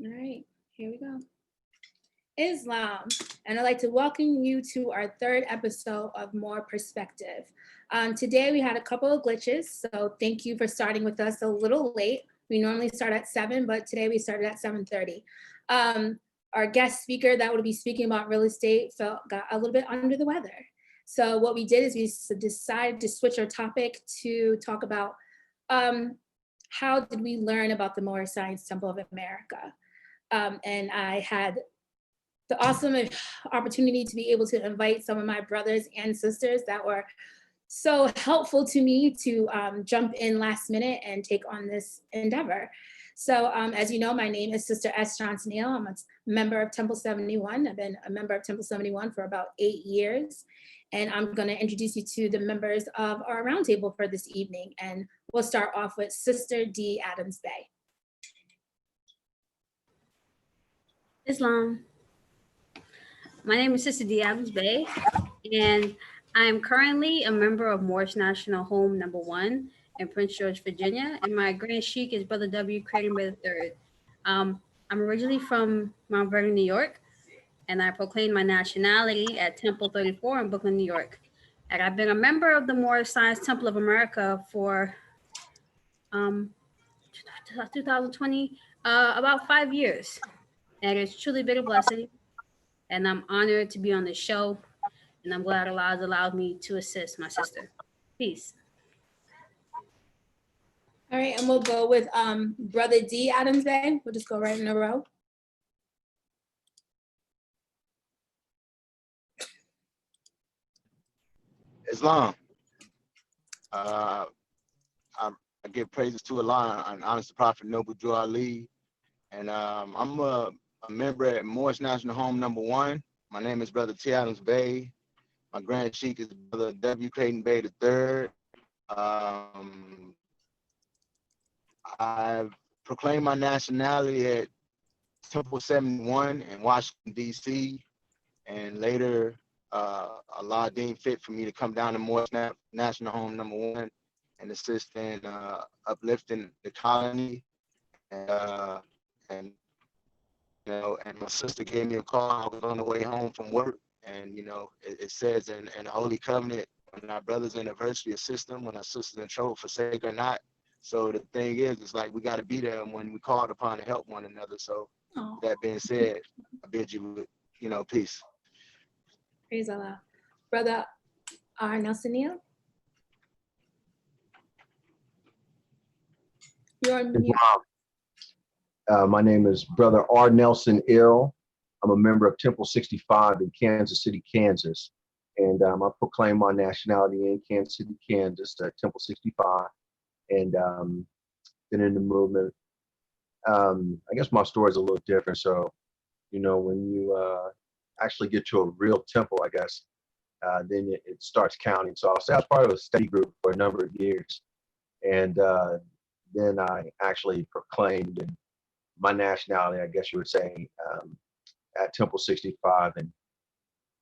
All right, here we go. Islam, and I'd like to welcome you to our third episode of More Perspective. Today we had a couple of glitches, so thank you for starting with us a little late. We normally start at 7, but today we started at 7:30. Our guest speaker that would be speaking about real estate got a little bit under the weather. So what we did is we decided to switch our topic to talk about how did we learn about the Moor Science Temple of America. And I had the awesome opportunity to be able to invite some of my brothers and sisters that were so helpful to me to jump in last minute and take on this endeavor. So as you know, my name is Sister S. Johnson Neal. I'm a member of Temple 71. I've been a member of Temple 71 for about 8 years. And I'm gonna introduce you to the members of our roundtable for this evening. And we'll start off with Sister D. Adams Bay. Islam. My name is Sister D. Adams Bay, and I'm currently a member of Moor's National Home No. 1 in Prince George, Virginia, and my Grand Sheik is Brother W. Creighton Bay III. I'm originally from Mount Vernon, New York, and I proclaimed my nationality at Temple 34 in Brooklyn, New York. And I've been a member of the Moor Science Temple of America for 2020, about 5 years. And it's truly been a blessing. And I'm honored to be on the show. And I'm glad Allah has allowed me to assist my sister. Peace. All right, and we'll go with Brother D. Adams Bay. We'll just go right in a row. Islam. I give praises to Allah and honor the Prophet Noble Drew Ali. And I'm a member at Moor's National Home No. 1. My name is Brother T. Adams Bay. My Grand Sheik is Brother W. Creighton Bay III. I've proclaimed my nationality at Temple 71 in Washington, D.C. And later, Allah deemed fit for me to come down to Moor's National Home No. 1 and assist in uplifting the colony. And you know, and my sister gave me a call. I was on the way home from work, and you know, it says in the Holy Covenant, when our brothers in adversity assist them, when our sisters in trouble forsake or not. So the thing is, it's like we got to be there when we called upon to help one another. So that being said, I bid you, you know, peace. Praise Allah. Brother R. Nelson Neal. You're on mute. My name is Brother R. Nelson Ill. I'm a member of Temple 65 in Kansas City, Kansas. And I proclaim my nationality in Kansas City, Kansas, Temple 65. And been in the movement. I guess my story is a little different. So, you know, when you actually get to a real temple, I guess, then it starts counting. So I was part of a study group for a number of years. And then I actually proclaimed my nationality, I guess you would say, at Temple 65 in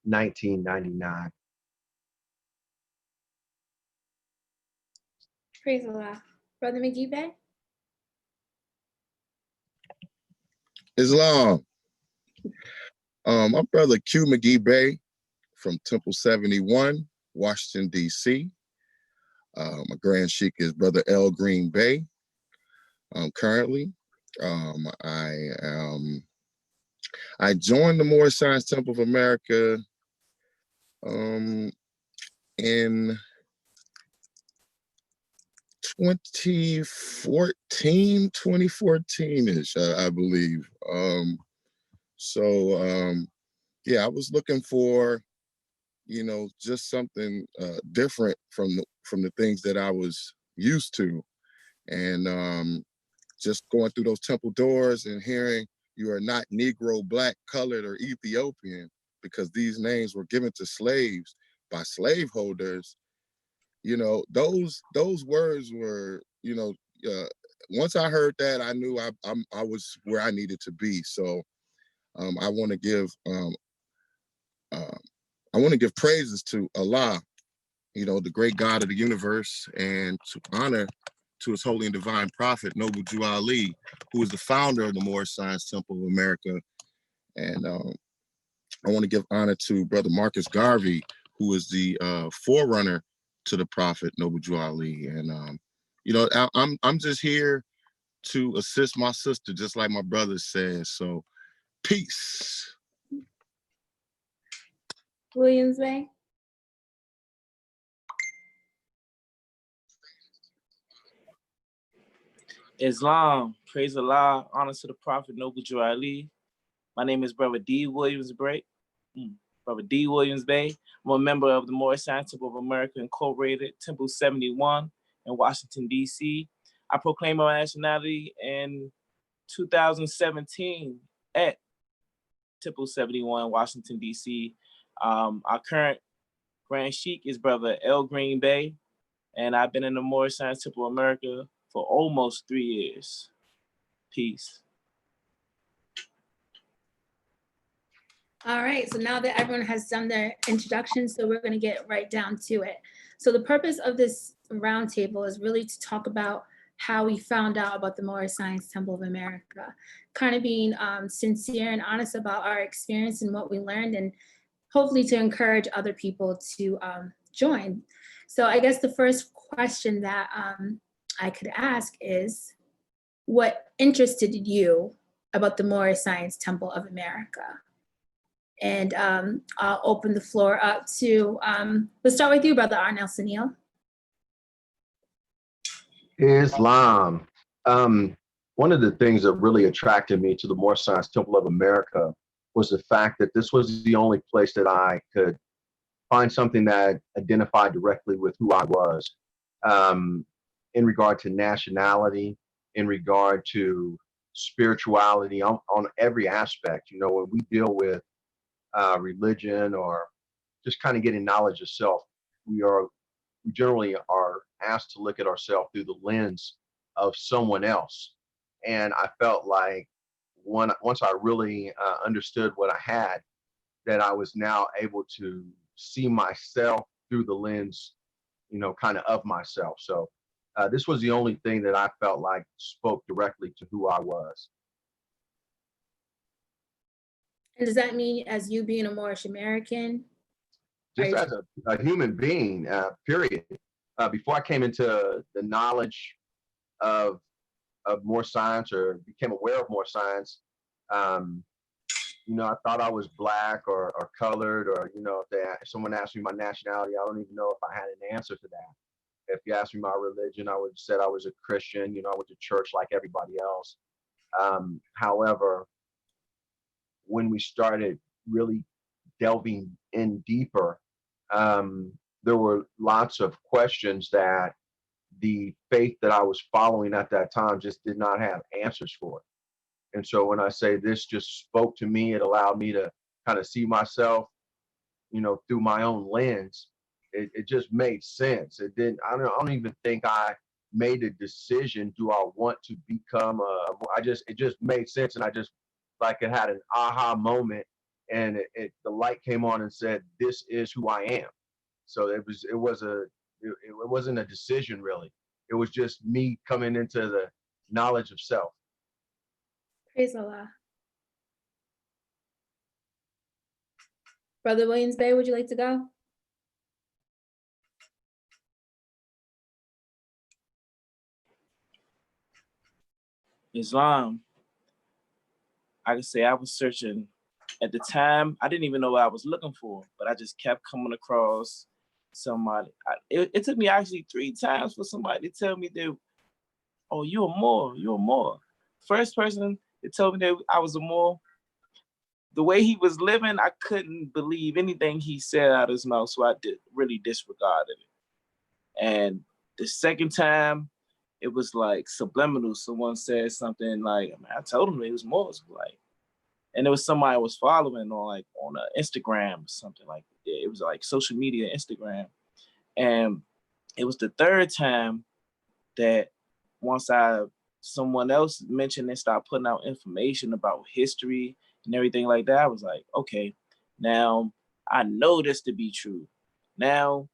1999. Praise Allah. Brother McGee Bay. Islam. I'm Brother Q McGee Bay from Temple 71, Washington, D.C. My Grand Sheik is Brother L. Green Bay. Currently, I joined the Moor Science Temple of America in 2014-ish, I believe. Yeah, I was looking for just something different from the things that I was used to. And just going through those temple doors and hearing you are not Negro, Black, colored, or Ethiopian, because these names were given to slaves by slaveholders. Those words were, once I heard that, I knew I was where I needed to be. So I want to give praises to Allah, the great God of the universe, and to honor to his holy and divine prophet, Noble Jew Ali, who is the founder of the Moor Science Temple of America. And I want to give honor to Brother Marcus Garvey, who is the forerunner to the prophet, Noble Jew Ali. And, I'm just here to assist my sister, just like my brother says. So peace. Williams Bay. Islam, praise Allah, honor to the Prophet Noble Jew Ali. My name is Brother D. Williams Bay. Brother D. Williams Bay. I'm a member of the Moor Science Temple of America Incorporated, Temple 71 in Washington, D.C. I proclaimed my nationality in 2017 at Temple 71, Washington, D.C. Our current Grand Sheik is Brother L. Green Bay, and I've been in the Moor Science Temple of America for almost 3 years. Peace. All right, so now that everyone has done their introduction, so we're going to get right down to it. So the purpose of this roundtable is really to talk about how we found out about the Moor Science Temple of America, kind of being sincere and honest about our experience and what we learned, and hopefully to encourage other people to join. So I guess the first question that I could ask is, what interested you about the Moor Science Temple of America? And I'll open the floor up to, let's start with you, Brother R. Nelson Neal. Islam. One of the things that really attracted me to the Moor Science Temple of America was the fact that this was the only place that I could find something that identified directly with who I was, in regard to nationality, in regard to spirituality, on every aspect. When we deal with religion or just kind of getting knowledge of self, we generally are asked to look at ourselves through the lens of someone else. And I felt like once I really understood what I had, that I was now able to see myself through the lens, kind of myself. So this was the only thing that I felt like spoke directly to who I was. And does that mean as you being a Moorish American? Just as a human being, period. Before I came into the knowledge of Moor Science or became aware of Moor Science, I thought I was Black or colored, or, if someone asked me my nationality, I don't even know if I had an answer to that. If you asked me my religion, I would have said I was a Christian. I went to church like everybody else. However, when we started really delving in deeper, there were lots of questions that the faith that I was following at that time just did not have answers for. And so when I say this just spoke to me, it allowed me to kind of see myself, through my own lens. It just made sense. It didn't. I don't even think I made a decision. Do I want to become it just made sense, and I just like it had an aha moment, and the light came on and said, "This is who I am." So it wasn't a decision really. It was just me coming into the knowledge of self. Praise Allah. Brother Williams Bay, would you like to go? Islam, I could say I was searching. At the time, I didn't even know what I was looking for, but I just kept coming across somebody. It took me actually 3 times for somebody to tell me that, oh, you're a Moor. First person that told me that I was a Moor, the way he was living, I couldn't believe anything he said out of his mouth. So I really disregarded it. And the second time, it was like subliminal. Someone said something like, I told him it was Moors, like, and it was somebody I was following on Instagram or something like that. It was like social media, Instagram. And it was the third time that once someone else mentioned and started putting out information about history and everything like that, I was like, okay, now I know this to be true. Now,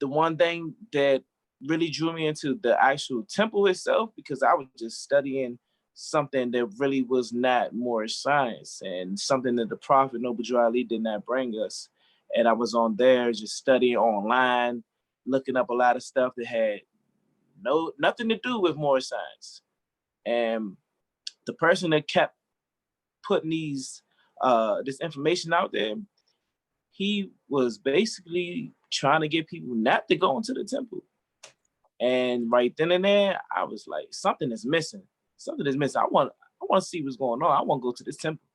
the one thing that really drew me into the actual temple itself, because I was just studying something that really was not Moorish science and something that the Prophet Noble Drew Ali did not bring us. And I was on there just studying online, looking up a lot of stuff that had nothing to do with Moorish science. And the person that kept putting this information out there, he was basically trying to get people not to go into the temple. And right then and there, I was like, something is missing. Something is missing. I want to see what's going on. I want to go to this temple.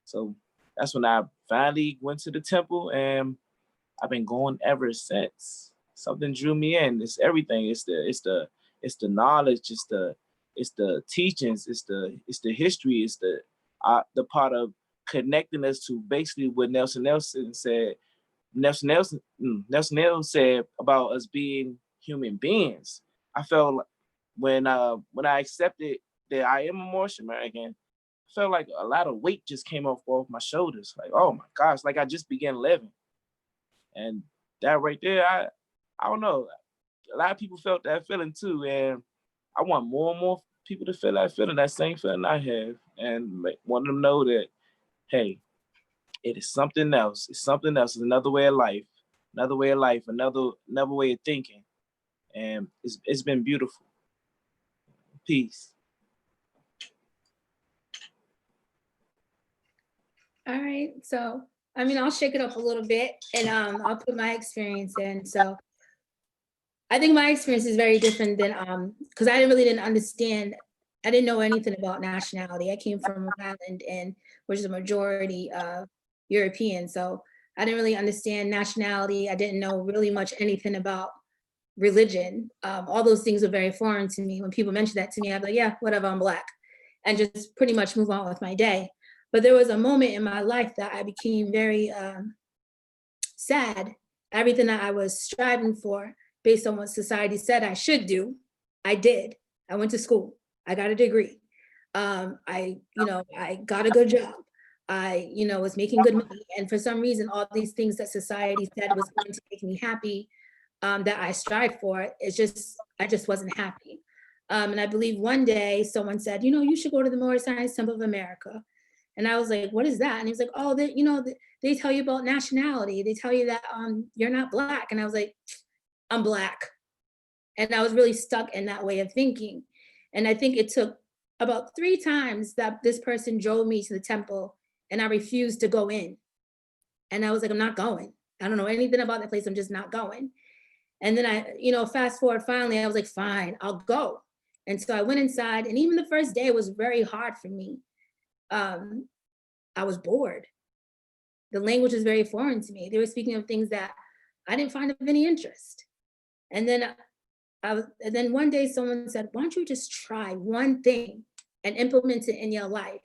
So that's when I finally went to the temple, and I've been going ever since. Something drew me in. It's everything. It's the knowledge. It's the teachings. It's the history. It's the part of connecting us to basically what Nelson Nelson said said about us being human beings. I felt like when I accepted that I am a Moorish American, I felt like a lot of weight just came off my shoulders. Like, oh my gosh, like I just began living. And that right there, I don't know. A lot of people felt that feeling too. And I want more and more people to feel that feeling, that same feeling I have. And want them to know that, hey, it is something else. It's something else. It's another way of life, another way of thinking. And it's been beautiful. Peace. All right, so I'll shake it up a little bit, and I'll put my experience in. So I think my experience is very different than because I didn't understand. I didn't know anything about nationality. I came from an island, and which is a majority European, so I didn't really understand nationality. I didn't know really much anything about religion. All those things were very foreign to me. When people mention that to me, I'd be like, yeah, whatever, I'm Black, and just pretty much move on with my day. But there was a moment in my life that I became very sad. Everything that I was striving for based on what society said I should do, I did. I went to school. I got a degree. I got a good job. I was making good money. And for some reason, all these things that society said was going to make me happy, that I strive for, I just wasn't happy. And I believe one day someone said, you should go to the Moorish Science Temple of America. And I was like, what is that? And he was like, oh, they tell you about nationality. They tell you that you're not Black. And I was like, I'm Black. And I was really stuck in that way of thinking. And I think it took about 3 times that this person drove me to the temple, and I refused to go in. And I was like, I'm not going. I don't know anything about that place. I'm just not going. And then I, fast forward, finally, I was like, fine, I'll go. And so I went inside, and even the first day was very hard for me. I was bored. The language was very foreign to me. They were speaking of things that I didn't find of any interest. And then one day someone said, why don't you just try one thing and implement it in your life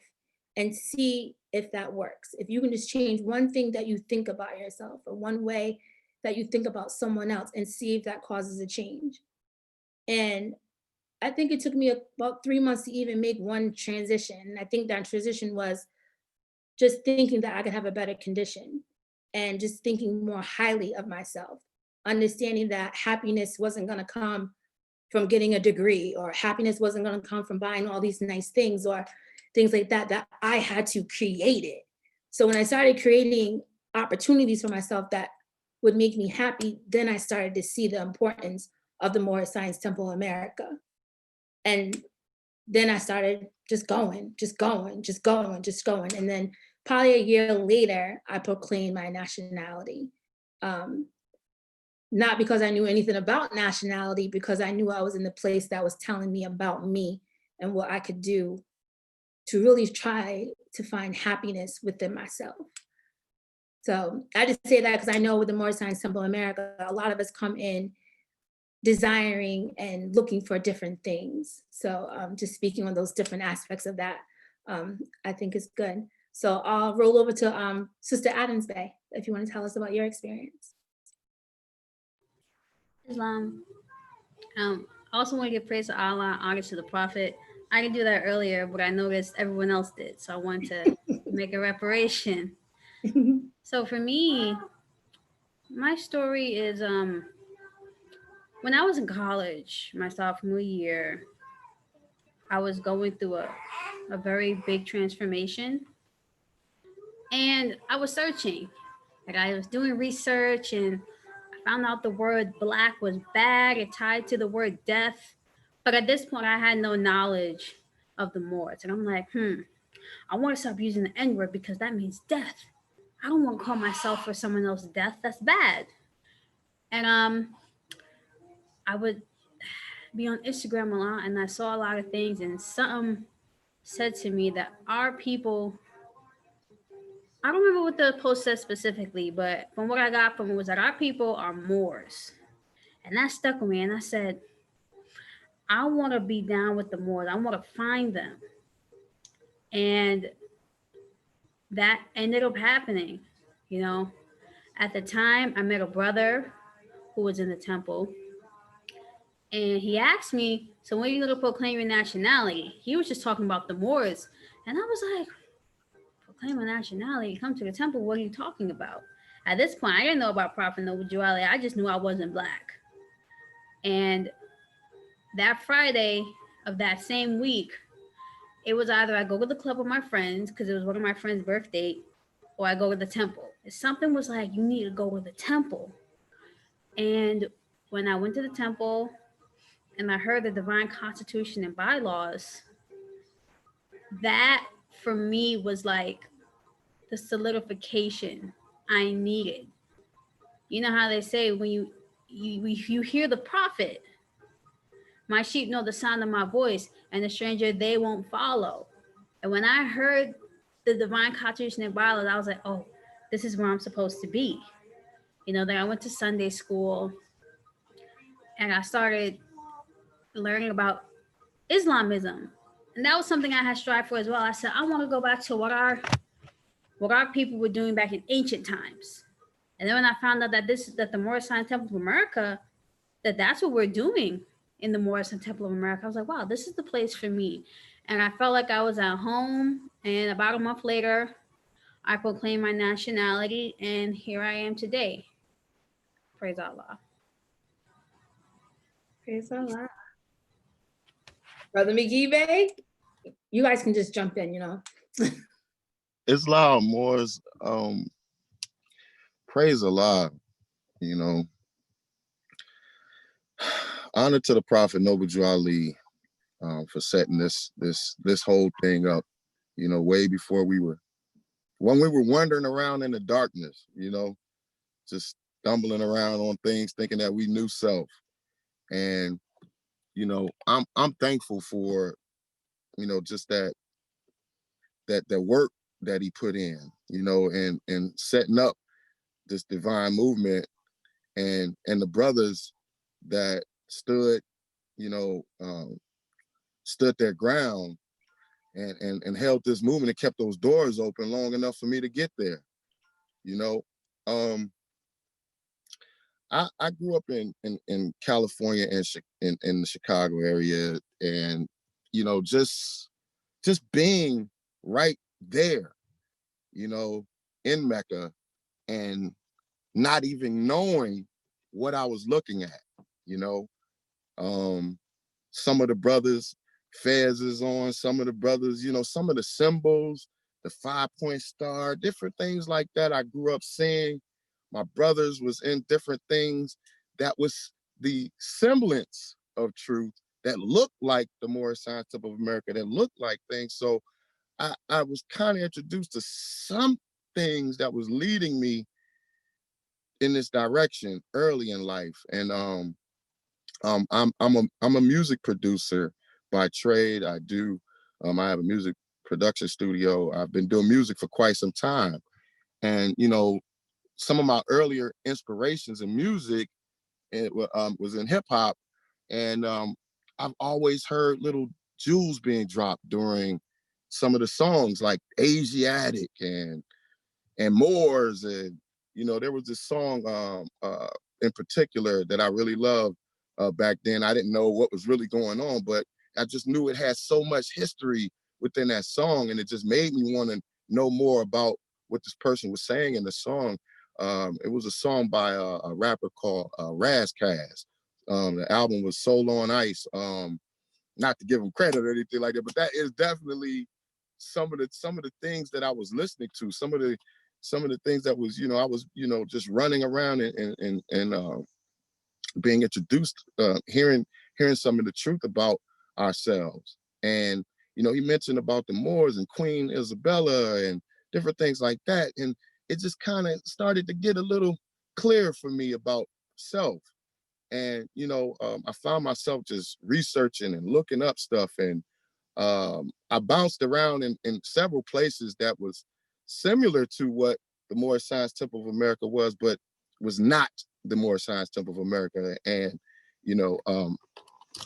and see if that works. If you can just change one thing that you think about yourself, or one way that you think about someone else, and see if that causes a change. And I think it took me about 3 months to even make one transition. And I think that transition was just thinking that I could have a better condition, and just thinking more highly of myself, understanding that happiness wasn't going to come from getting a degree, or happiness wasn't going to come from buying all these nice things or things like that, that I had to create it. So when I started creating opportunities for myself that would make me happy, then I started to see the importance of the Moorish Science Temple of America. And then I started just going. And then probably a year later, I proclaimed my nationality. Not because I knew anything about nationality, because I knew I was in the place that was telling me about me and what I could do to really try to find happiness within myself. So I just say that because I know with the Moor Science Temple of America, a lot of us come in desiring and looking for different things. So just speaking on those different aspects of that, I think is good. So I'll roll over to Sister Adams Bay, if you want to tell us about your experience. Islam. I also want to give praise to Allah, honor to the Prophet. I didn't do that earlier, but I noticed everyone else did, so I wanted to make a reparation. So for me, my story is when I was in college, my sophomore year, I was going through a very big transformation, and I was searching. Like I was doing research, and I found out the word black was bad. It tied to the word death. But at this point, I had no knowledge of the Moors. And I'm like, I want to stop using the N word because that means death. I don't want to call myself for someone else's death. That's bad. And I would be on Instagram a lot, and I saw a lot of things, and something said to me that our people, I don't remember what the post said specifically, but from what I got from it was that our people are Moors. And that stuck with me. And I said, I want to be down with the Moors. I want to find them. And that ended up happening. You know, at the time, I met a brother who was in the temple. And he asked me, so when are you going to proclaim your nationality? He was just talking about the Moors. And I was like, proclaim a nationality? Come to the temple? What are you talking about? At this point, I didn't know about Prophet Noble Juwali. I just knew I wasn't black. And that Friday of that same week, it was either I go to the club with my friends because it was one of my friends' birthday, or I go to the temple. Something was like, you need to go to the temple. And when I went to the temple and I heard the divine constitution and bylaws, that for me was like the solidification I needed. You know how they say when you hear the prophet, my sheep know the sound of my voice, and the stranger they won't follow. And when I heard the divine constitution and bylaws, I was like, oh, this is where I'm supposed to be. You know, then I went to Sunday school and I started learning about Islamism. And that was something I had strived for as well. I said, I want to go back to what our people were doing back in ancient times. And then when I found out that the Moor Science Temple of America, that's what we're doing in the Moor Science Temple of America, I was like, wow, this is the place for me. And I felt like I was at home. And about a month later, I proclaimed my nationality, and here I am today. Praise Allah. Praise Allah. Brother McGee Bay, you guys can just jump in, you know. Islam, Moors, praise Allah, you know. Honor to the Prophet Noble Ali for setting this whole thing up, you know, way before when we were wandering around in the darkness, you know, just stumbling around on things, thinking that we knew self. And, you know, I'm thankful for, you know, just that work that he put in, you know, and setting up this divine movement, and the brothers that stood, you know, stood their ground and held this movement and kept those doors open long enough for me to get there. You know, I grew up in California and in the Chicago area, and you know, just being right there, you know, in Mecca, and not even knowing what I was looking at, you know. Some of the brothers, Fez is on, some of the brothers, you know, some of the symbols, the 5-point star, different things like that I grew up seeing. My brothers was in different things that was the semblance of truth that looked like the Moor Science Temple of America, that looked like things. So I was kind of introduced to some things that was leading me in this direction early in life. And I'm a music producer by trade. I have a music production studio. I've been doing music for quite some time. And, some of my earlier inspirations in music was in hip hop. And I've always heard little jewels being dropped during some of the songs, like Asiatic and Moors. And, there was this song in particular that I really loved back then. I didn't know what was really going on, but I just knew it had so much history within that song. And it just made me want to know more about what this person was saying in the song. It was a song by a rapper called Razkaz. The album was Soul on Ice. Not to give him credit or anything like that, but that is definitely some of the things that I was listening to. Some of the things that was, I was, just running around and being introduced, hearing some of the truth about ourselves. And, he mentioned about the Moors and Queen Isabella and different things like that. And it just kind of started to get a little clear for me about self. And, I found myself just researching and looking up stuff. And I bounced around in several places that was similar to what the Moorish Science Temple of America was, but was not the Moorish Science Temple of America. And,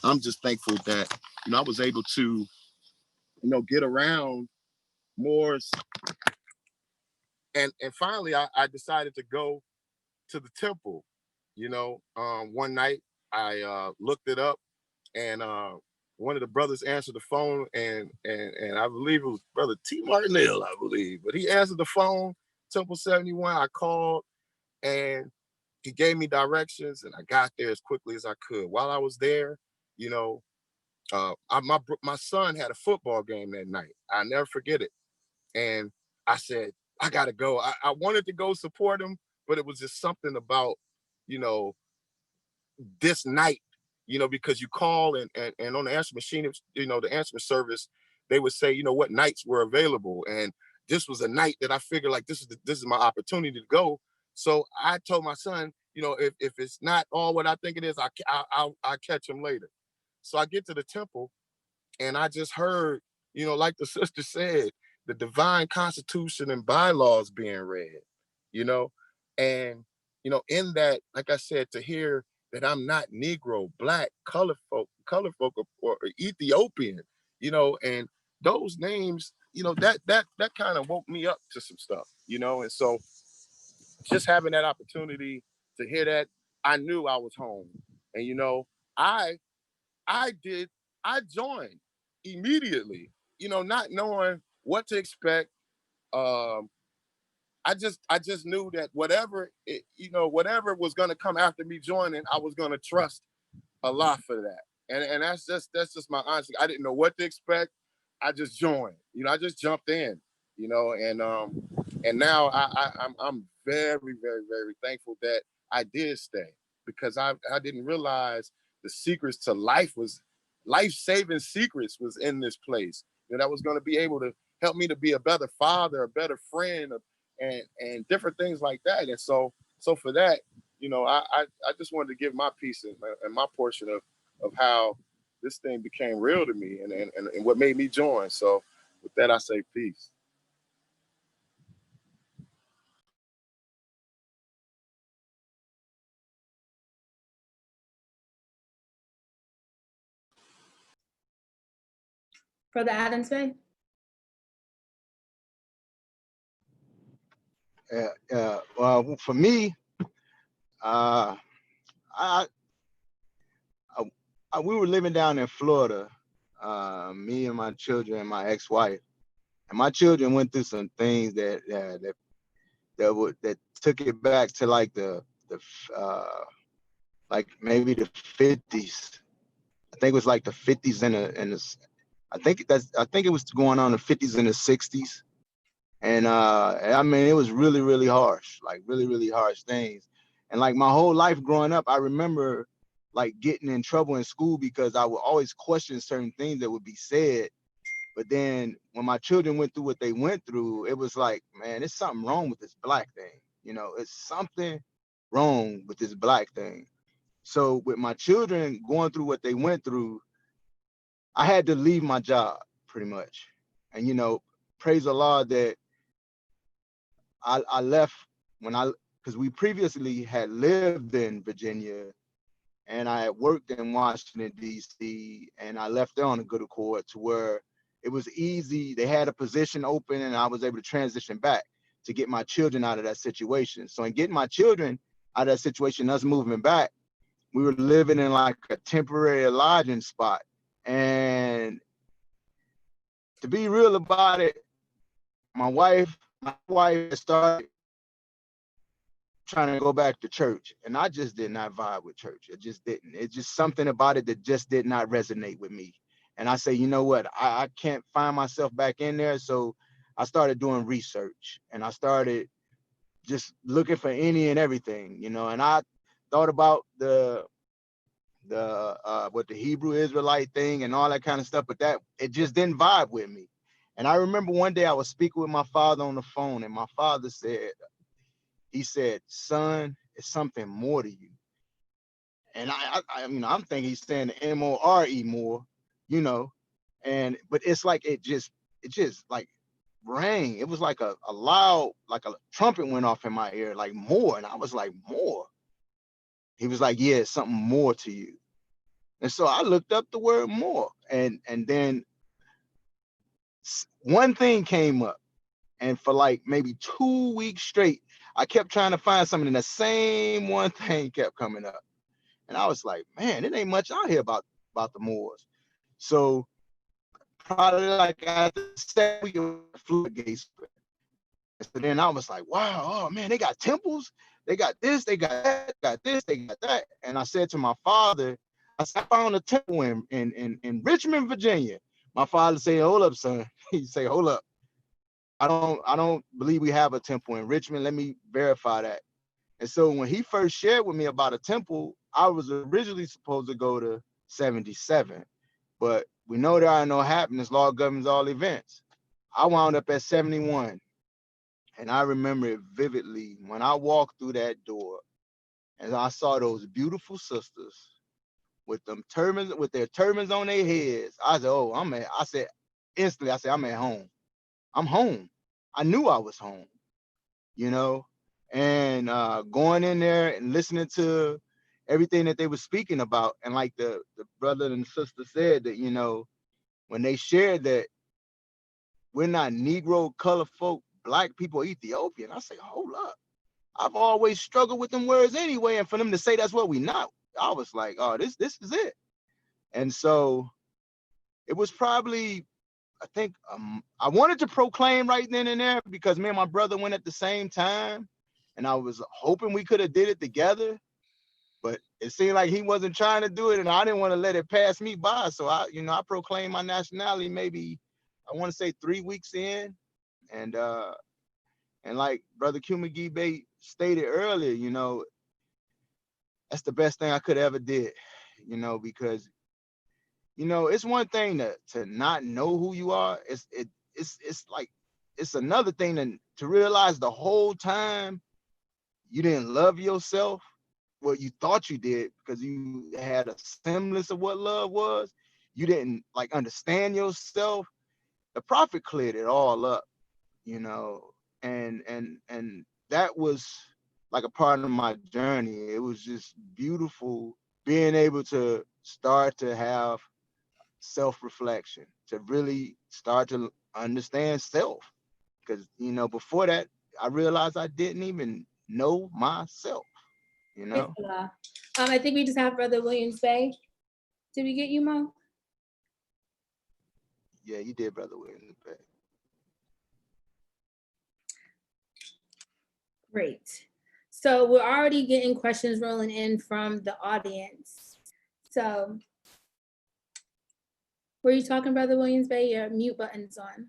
I'm just thankful that, I was able to, get around Moors. And finally, I decided to go to the temple. One night I looked it up, and one of the brothers answered the phone, and I believe it was Brother T. Martinell, I believe, but he answered the phone, Temple 71. I called, and he gave me directions, and I got there as quickly as I could. While I was there, my son had a football game that night. I'll never forget it. And I said, I gotta go. I wanted to go support him, but it was just something about, this night, because you call and on the answer machine, the answering service, they would say, what nights were available. And this was a night that I figured like, this is my opportunity to go. So I told my son, if it's not all what I think it is, I'll catch him later. So I get to the temple, and I just heard, like the sister said, the divine constitution and bylaws being read, and, in that, like I said, to hear that I'm not Negro, Black, color folk, or Ethiopian, and those names, that kind of woke me up to some stuff, and so just having that opportunity to hear that, I knew I was home. And, I I joined immediately, not knowing what to expect. Um, I just knew that whatever was going to come after me joining, I was going to trust Allah for that. And that's just my honesty. I didn't know what to expect. I just joined. I just jumped in. And now I'm very, very, very thankful that I did stay, because I didn't realize the secrets to life-saving secrets was in this place. That I was going to be able to help me to be a better father, a better friend, and different things like that. And so for that, I just wanted to give my piece and my portion of how this thing became real to me and what made me join. So with that, I say peace. Brother Adams Bay. Well, for me, I, we were living down in Florida, me and my children and my ex-wife, and my children went through some things that took it back to like the like maybe the 50s. I think it was like the 50s and the I think it was going on the 50s and the 60s. And I mean, it was really, really harsh, like really, really harsh things. And like my whole life growing up, I remember like getting in trouble in school because I would always question certain things that would be said. But then when my children went through what they went through, it was like, man, there's something wrong with this black thing. It's something wrong with this black thing. So with my children going through what they went through, I had to leave my job pretty much. And, you know, praise the Lord that I left because we previously had lived in Virginia, and I had worked in Washington, D.C., and I left there on a good accord to where it was easy. They had a position open, and I was able to transition back to get my children out of that situation. So in getting my children out of that situation, us moving back, we were living in like a temporary lodging spot. And to be real about it, my wife started trying to go back to church, and I just did not vibe with church. It just didn't. It's just something about it that just did not resonate with me. And I say, you know what, I can't find myself back in there. So I started doing research, and I started just looking for any and everything, you know. And I thought about the what the Hebrew Israelite thing and all that kind of stuff, but that it just didn't vibe with me. And I remember one day I was speaking with my father on the phone, and my father said, he said, son, it's something more to you. And I mean, I'm thinking he's saying the M-O-R-E more, you know, but it's like it just like rang. It was like a loud, like a trumpet went off in my ear, like more. And I was like, more. He was like, yeah, it's something more to you. And so I looked up the word more, and then one thing came up, and for like maybe 2 weeks straight, I kept trying to find something, and the same one thing kept coming up. And I was like, man, it ain't much out here about the Moors. So probably like after the second week of floodgates. So then I was like, wow, oh man, they got temples, they got this, they got that, got this, they got that. And I said to my father, I said, I found a temple in Richmond, Virginia. My father said, hold up, son. He said, hold up. I don't believe we have a temple in Richmond. Let me verify that. And so when he first shared with me about a temple, I was originally supposed to go to 77, but we know there are no happenings. Law governs all events. I wound up at 71. And I remember it vividly when I walked through that door and I saw those beautiful sisters with them turbans, with their turbans on their heads. I said, oh, instantly, I said, I'm at home. I'm home. I knew I was home, you know, and going in there and listening to everything that they were speaking about. And like the brother and sister said that, you know, when they shared that we're not Negro, color folk, Black people, Ethiopian, I say, hold up. I've always struggled with them words anyway. And for them to say that's what we not, I was like, oh, this is it. And so it was probably, I think I wanted to proclaim right then and there because me and my brother went at the same time. And I was hoping we could have did it together. But it seemed like he wasn't trying to do it, and I didn't want to let it pass me by. So I proclaimed my nationality maybe, I want to say 3 weeks in. And like Brother Q McGee stated earlier, you know, that's the best thing I could ever did, you know, because, you know, it's one thing to not know who you are. It's like, it's another thing to realize the whole time you didn't love yourself. Well, you thought you did because you had a semblance of what love was. You didn't like understand yourself. The prophet cleared it all up, you know, and that was like a part of my journey. It was just beautiful being able to start to have self-reflection, to really start to understand self. Because, you know, before that, I realized I didn't even know myself, you know? I think we just have Brother Williams Bay. Did we get you, Mo? Yeah, you did, Brother Williams Bay. Great. So we're already getting questions rolling in from the audience. So were you talking, Brother Williams Bay? Your mute button's on.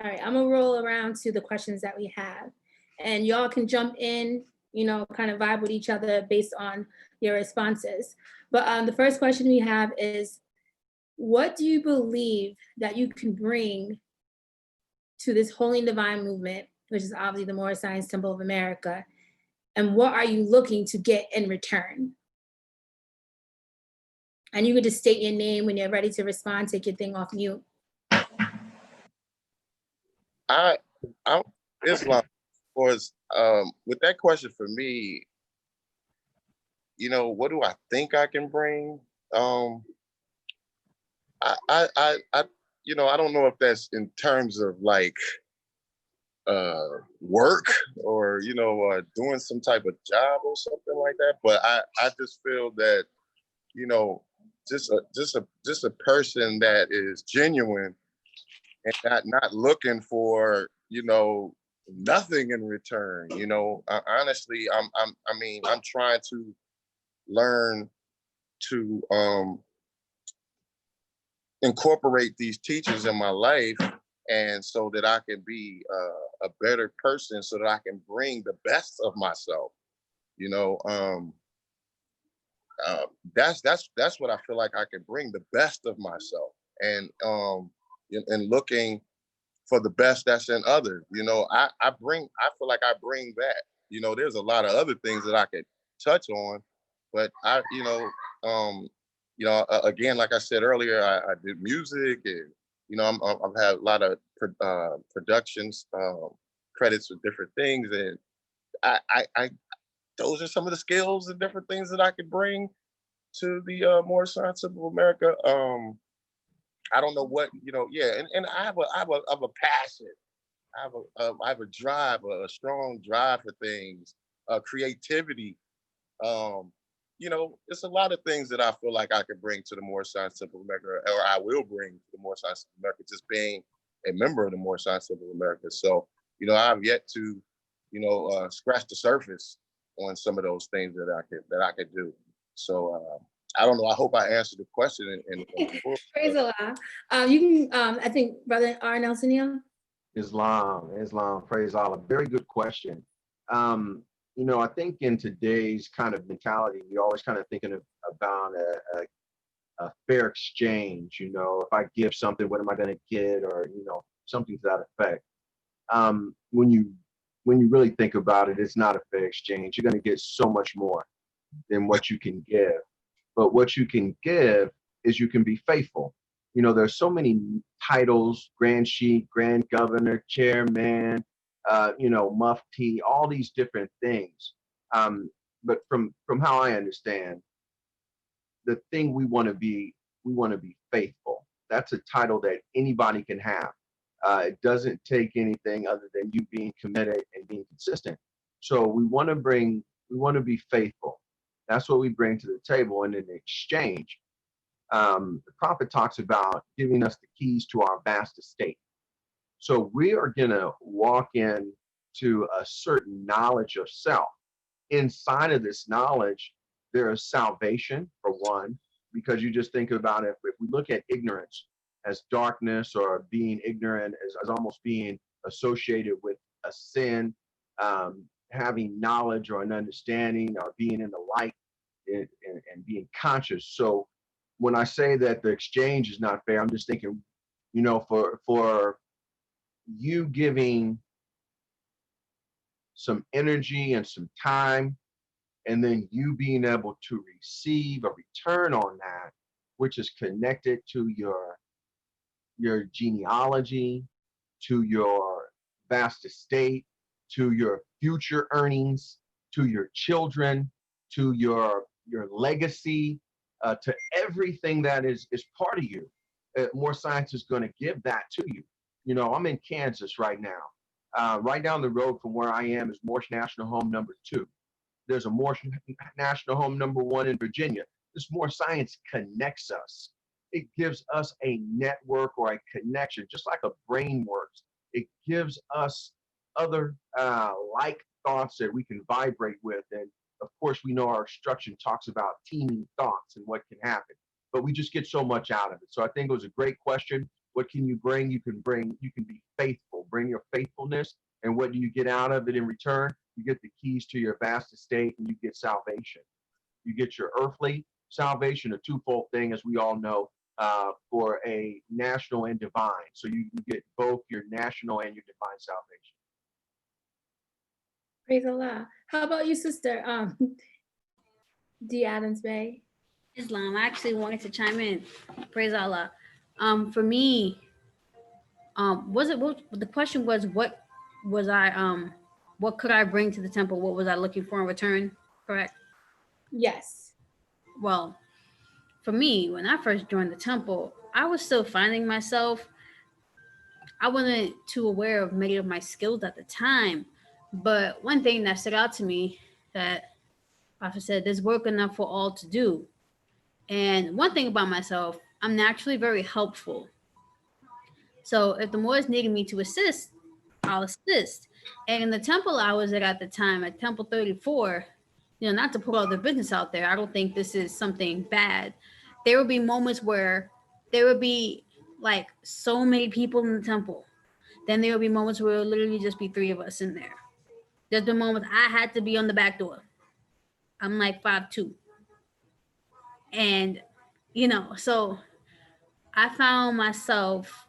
All right, I'm gonna roll around to the questions that we have, and y'all can jump in, you know, kind of vibe with each other based on your responses. But the first question we have is, what do you believe that you can bring to this Holy and Divine movement, which is obviously the Moor Science Temple of America, and what are you looking to get in return? And you could just state your name when you're ready to respond. Take your thing off mute. I'm Islam. Was with that question for me, what do I think I can bring? I I don't know if that's in terms of like work or doing some type of job or something like that. But I just feel that just a person that is genuine and not looking for nothing in return. Honestly, I'm trying to learn to incorporate these teachers in my life, and so that I can be a better person, so that I can bring the best of myself. You know, that's what I feel like I can bring, the best of myself, and looking for the best that's in others. I feel like I bring that. There's a lot of other things that I could touch on, but again, like I said earlier, I did music, and I've had a lot of productions, credits with different things, and I those are some of the skills and different things that I could bring to the more scientific America. I don't know what yeah, and I have a passion. I have a drive, a strong drive for things, creativity. It's a lot of things that I feel like I can bring to the More Scientific America, or I will bring to the More Scientific America, just being a member of the More Scientific America. So, I've yet to, scratch the surface on some of those things that I could do. So I don't know. I hope I answered the question. Praise Allah. You can, I think, Brother R. Nelson Neal. Islam, praise Allah. Very good question. I think in today's kind of mentality, you're always kind of thinking about a fair exchange. If I give something, what am I going to get, or something to that effect. When you really think about it, it's not a fair exchange. You're going to get so much more than what you can give. But what you can give is you can be faithful. There's so many titles: Grand Sheikh, Grand Governor, Chairman, Mufti, all these different things. But from how I understand, the thing we want to be faithful. That's a title that anybody can have. It doesn't take anything other than you being committed and being consistent. So we want to be faithful. That's what we bring to the table. And in exchange, the prophet talks about giving us the keys to our vast estate. So we are going to walk in to a certain knowledge of self. Inside of this knowledge, there is salvation, for one, because you just think about it. If we look at ignorance as darkness, or being ignorant as almost being associated with a sin, having knowledge or an understanding, or being in the light and being conscious. So when I say that the exchange is not fair, I'm just thinking, for you giving some energy and some time, and then you being able to receive a return on that, which is connected to your genealogy, to your vast estate, to your future earnings, to your children, to your legacy, to everything that is part of you. More Science is going to give that to you. I'm in Kansas right now. Right down the road from where I am is Moor National Home number 2. There's a Moor National Home number 1 in Virginia. This More Science connects us. It gives us a network or a connection, just like a brain works. It gives us other like thoughts that we can vibrate with. And of course, we know our instruction talks about teaming thoughts and what can happen, but we just get so much out of it. So I think it was a great question. What can you bring? You can be faithful. Bring your faithfulness. And what do you get out of it in return? You get the keys to your vast estate, and you get salvation. You get your earthly salvation, a twofold thing, as we all know, for a national and divine. So you get both your national and your divine salvation. Praise Allah. How about you, Sister D. Adams Bay? Islam. I actually wanted to chime in. Praise Allah. For me, was it what the question was? Was I what could I bring to the temple? What was I looking for in return? Correct. Yes. Well, for me, when I first joined the temple, I was still finding myself. I wasn't too aware of many of my skills at the time, but one thing that stood out to me that Prophet said, "There's work enough for all to do." And one thing about myself, I'm naturally very helpful. So if the Moors needed me to assist, I'll assist. And in the temple I was at the time, at Temple 34, not to put all the business out there, I don't think this is something bad. There would be moments where there would be like so many people in the temple. Then there would be moments where it would literally just be three of us in there. There's been moments I had to be on the back door. I'm like 5'2". And, so I found myself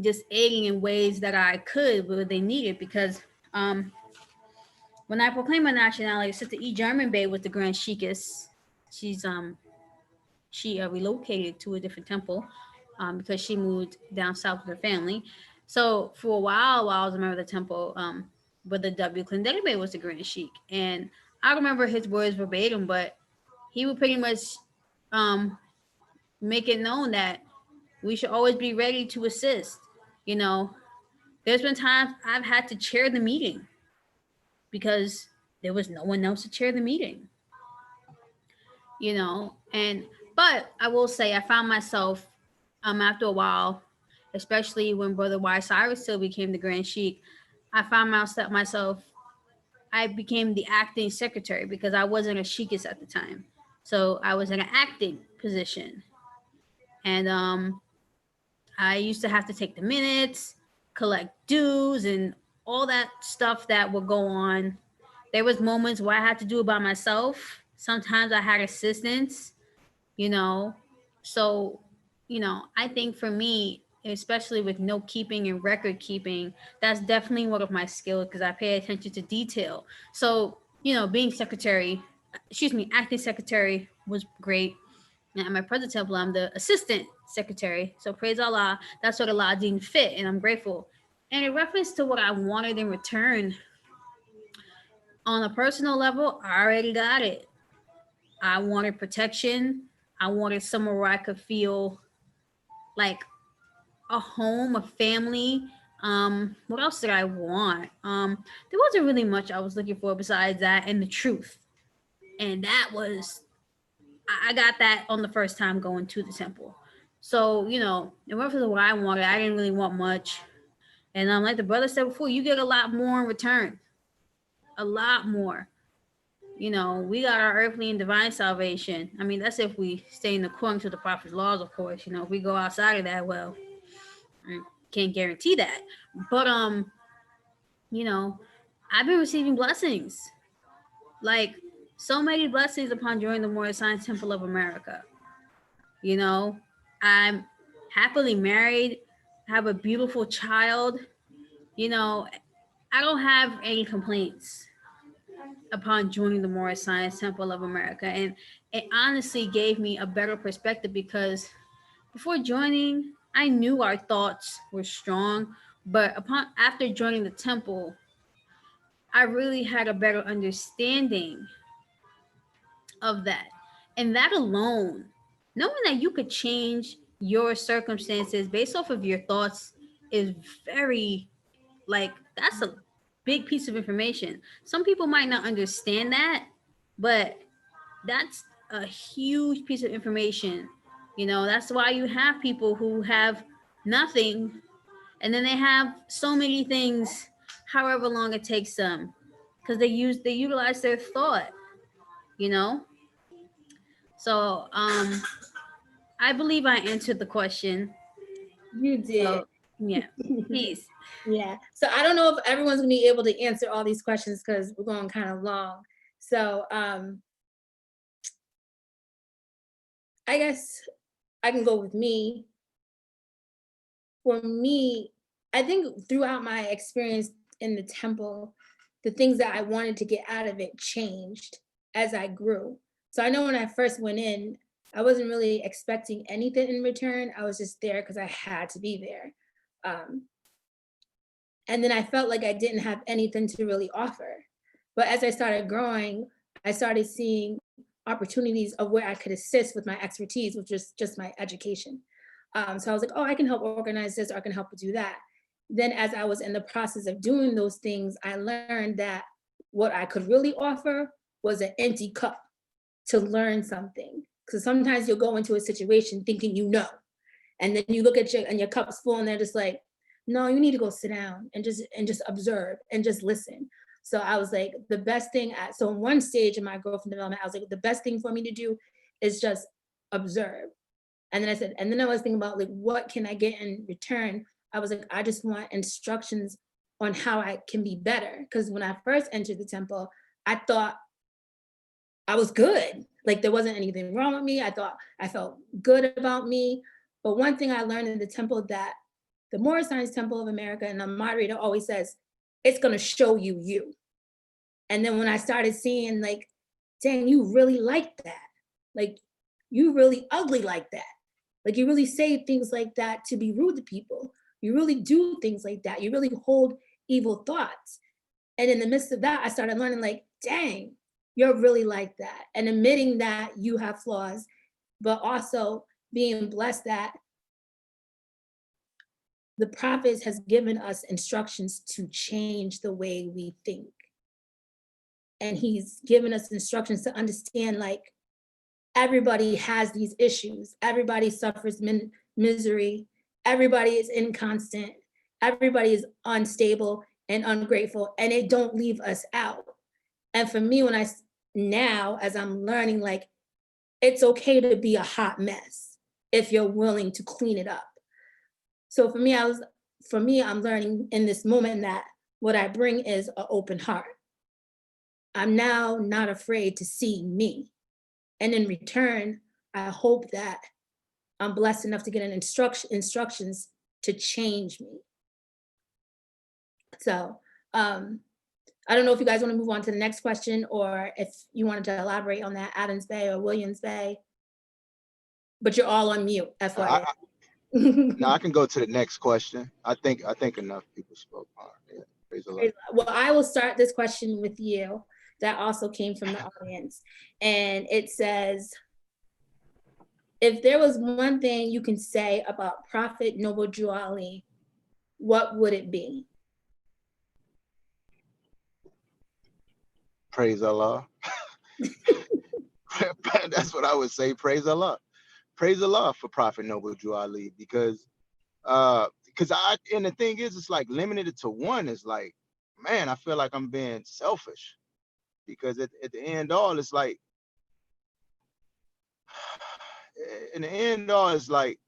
just aiding in ways that I could where they needed because when I proclaimed my nationality, Sister E. German Bay was the Grand Sheikess. She relocated to a different temple because she moved down south with her family. So for a while I was a member of the temple, Brother W. Clendeke Bay was the Grand Sheik. And I don't remember his words verbatim, but he would pretty much make it known that we should always be ready to assist. You know, there's been times I've had to chair the meeting because there was no one else to chair the meeting. And but I will say I found myself after a while, especially when Brother Y Cyrus still became the Grand Sheik, I found myself I became the acting secretary because I wasn't a sheikess at the time. So I was in an acting position. And I used to have to take the minutes, collect dues, and all that stuff that would go on. There was moments where I had to do it by myself. Sometimes I had assistants, you know. So, I think for me, especially with note keeping and record keeping, that's definitely one of my skills because I pay attention to detail. So, being acting secretary was great. And at my present temple, I'm the assistant secretary. So praise Allah, that's what Allah deemed fit, and I'm grateful. And in reference to what I wanted in return, on a personal level, I already got it. I wanted protection. I wanted somewhere where I could feel like a home, a family. What else did I want? There wasn't really much I was looking for besides that and the truth. And that was I got that on the first time going to the temple. So, in reference to what I wanted, I didn't really want much. And like the brother said before, you get a lot more in return. A lot more. We got our earthly and divine salvation. I mean, that's if we stay in according to the prophet's laws, of course. If we go outside of that, well, I can't guarantee that. But I've been receiving blessings. Like so many blessings upon joining the Moor Science Temple of America. I'm happily married, have a beautiful child. I don't have any complaints upon joining the Moorish Science Temple of America. And it honestly gave me a better perspective because before joining, I knew our thoughts were strong, but after joining the temple, I really had a better understanding of that. And that alone, knowing that you could change your circumstances based off of your thoughts is very, that's a big piece of information. Some people might not understand that, but that's a huge piece of information. That's why you have people who have nothing and then they have so many things, however long it takes them, because they utilize their thought, you know? So I believe I answered the question. You did. So, yeah, peace. Yeah. So I don't know if everyone's gonna be able to answer all these questions because we're going kind of long. So I guess I can go with me. For me, I think throughout my experience in the temple, the things that I wanted to get out of it changed as I grew. So I know when I first went in, I wasn't really expecting anything in return. I was just there because I had to be there. And then I felt like I didn't have anything to really offer. But as I started growing, I started seeing opportunities of where I could assist with my expertise, which is just my education. So I was like, oh, I can help organize this, or I can help do that. Then as I was in the process of doing those things, I learned that what I could really offer was an empty cup to learn something. Because sometimes you'll go into a situation thinking you know, and then you look at your cup's full, and they're just like, no, you need to go sit down and just observe and just listen. So I was like, the best thing so in one stage of my growth and development, I was like, the best thing for me to do is just observe. And then I said, and then I was thinking about like, what can I get in return? I was like, I just want instructions on how I can be better. Because when I first entered the temple, I thought I was good. Like there wasn't anything wrong with me. I thought I felt good about me. But one thing I learned in the temple, that the Moor Science Temple of America, and the moderator always says, it's going to show you you. And then when I started seeing like, dang, you really like that. Like you really ugly like that. Like you really say things like that to be rude to people. You really do things like that. You really hold evil thoughts. And in the midst of that, I started learning like, dang, you're really like that. And admitting that you have flaws, but also being blessed that the prophets has given us instructions to change the way we think. And he's given us instructions to understand like everybody has these issues. Everybody suffers misery. Everybody is inconstant. Everybody is unstable and ungrateful, and it don't leave us out. And for me, now, as I'm learning, like, it's okay to be a hot mess if you're willing to clean it up. So for me, I'm learning in this moment that what I bring is an open heart. I'm now not afraid to see me. And in return, I hope that I'm blessed enough to get instructions to change me. So I don't know if you guys want to move on to the next question, or if you wanted to elaborate on that, Adams Bay or Williams Bay, but you're all on mute, FYI. No, I can go to the next question. I think enough people spoke on it. Yeah, praise the Lord. Well, I will start this question with you. That also came from the audience. And it says, if there was one thing you can say about Prophet Noble Drew Ali, what would it be? Praise Allah. That's what I would say. Praise Allah. Praise Allah for Prophet Noble Drew Ali, because and the thing is, it's like limited it to one is like, man, I feel like I'm being selfish, because at the end all, it's like, in the end all, it's like,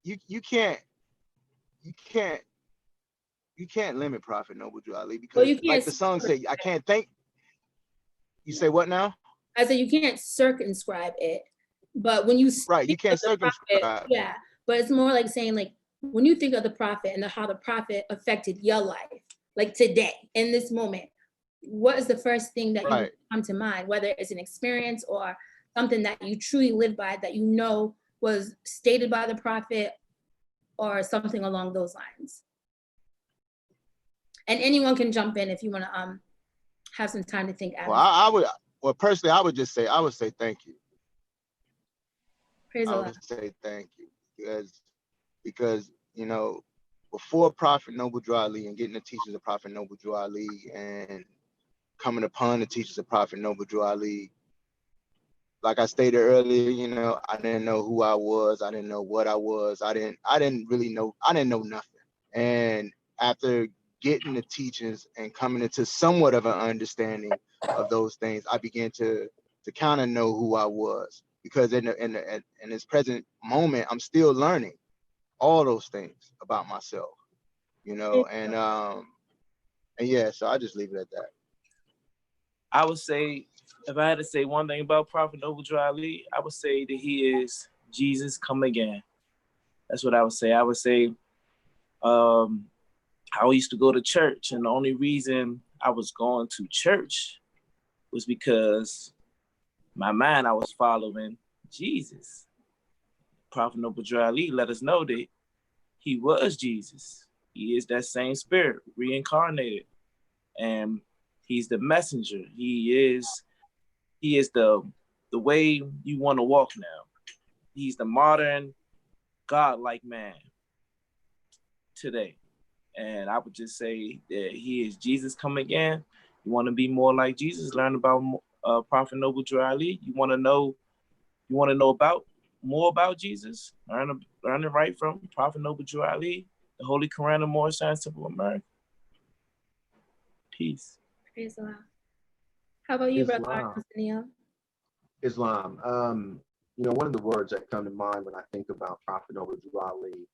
you can't limit Prophet Noble Drew Ali, because Well, like the song say, I can't think. You say what now? I said you can't circumscribe it, but when you right, you can't circumscribe. Prophet, yeah, but it's more like saying like, when you think of the prophet and how the prophet affected your life, like today in this moment, what is the first thing that you come to mind, whether it's an experience or something that you truly live by, that you know was stated by the prophet, or something along those lines? And anyone can jump in if you want to have some time to think. Well, personally, I would say thank you. Praise Allah. I would say thank you, because you know, before Prophet Noble Drew Ali and getting the teachings of Prophet Noble Drew Ali and coming upon the teachings of Prophet Noble Drew Ali, like I stated earlier, you know, I didn't know who I was. I didn't know what I was. I didn't really know. I didn't know nothing. And after getting the teachings and coming into somewhat of an understanding of those things, I began to kind of know who I was, because in this present moment, I'm still learning all those things about myself, you know, and yeah, so I just leave it at that. I would say, if I had to say one thing about Prophet Noble Drew Ali, I would say that he is Jesus come again. That's what I would say. I would say, I used to go to church, and the only reason I was going to church was because my mind, I was following Jesus. Prophet Noble Drew Ali let us know that he was Jesus. He is that same spirit reincarnated, and he's the messenger. He is the way you want to walk now. He's the modern God-like man today. And I would just say that he is Jesus coming again. You want to be more like Jesus, learn about Prophet Noble Drew Ali. You want to know about more about Jesus, learn it right from Prophet Noble Drew Ali, the Holy Quran of Moor Science Temple of America. Peace. Praise Allah. How about you, Brother Islam. Arsenio? Islam. One of the words that come to mind when I think about Prophet Noble Drew Ali,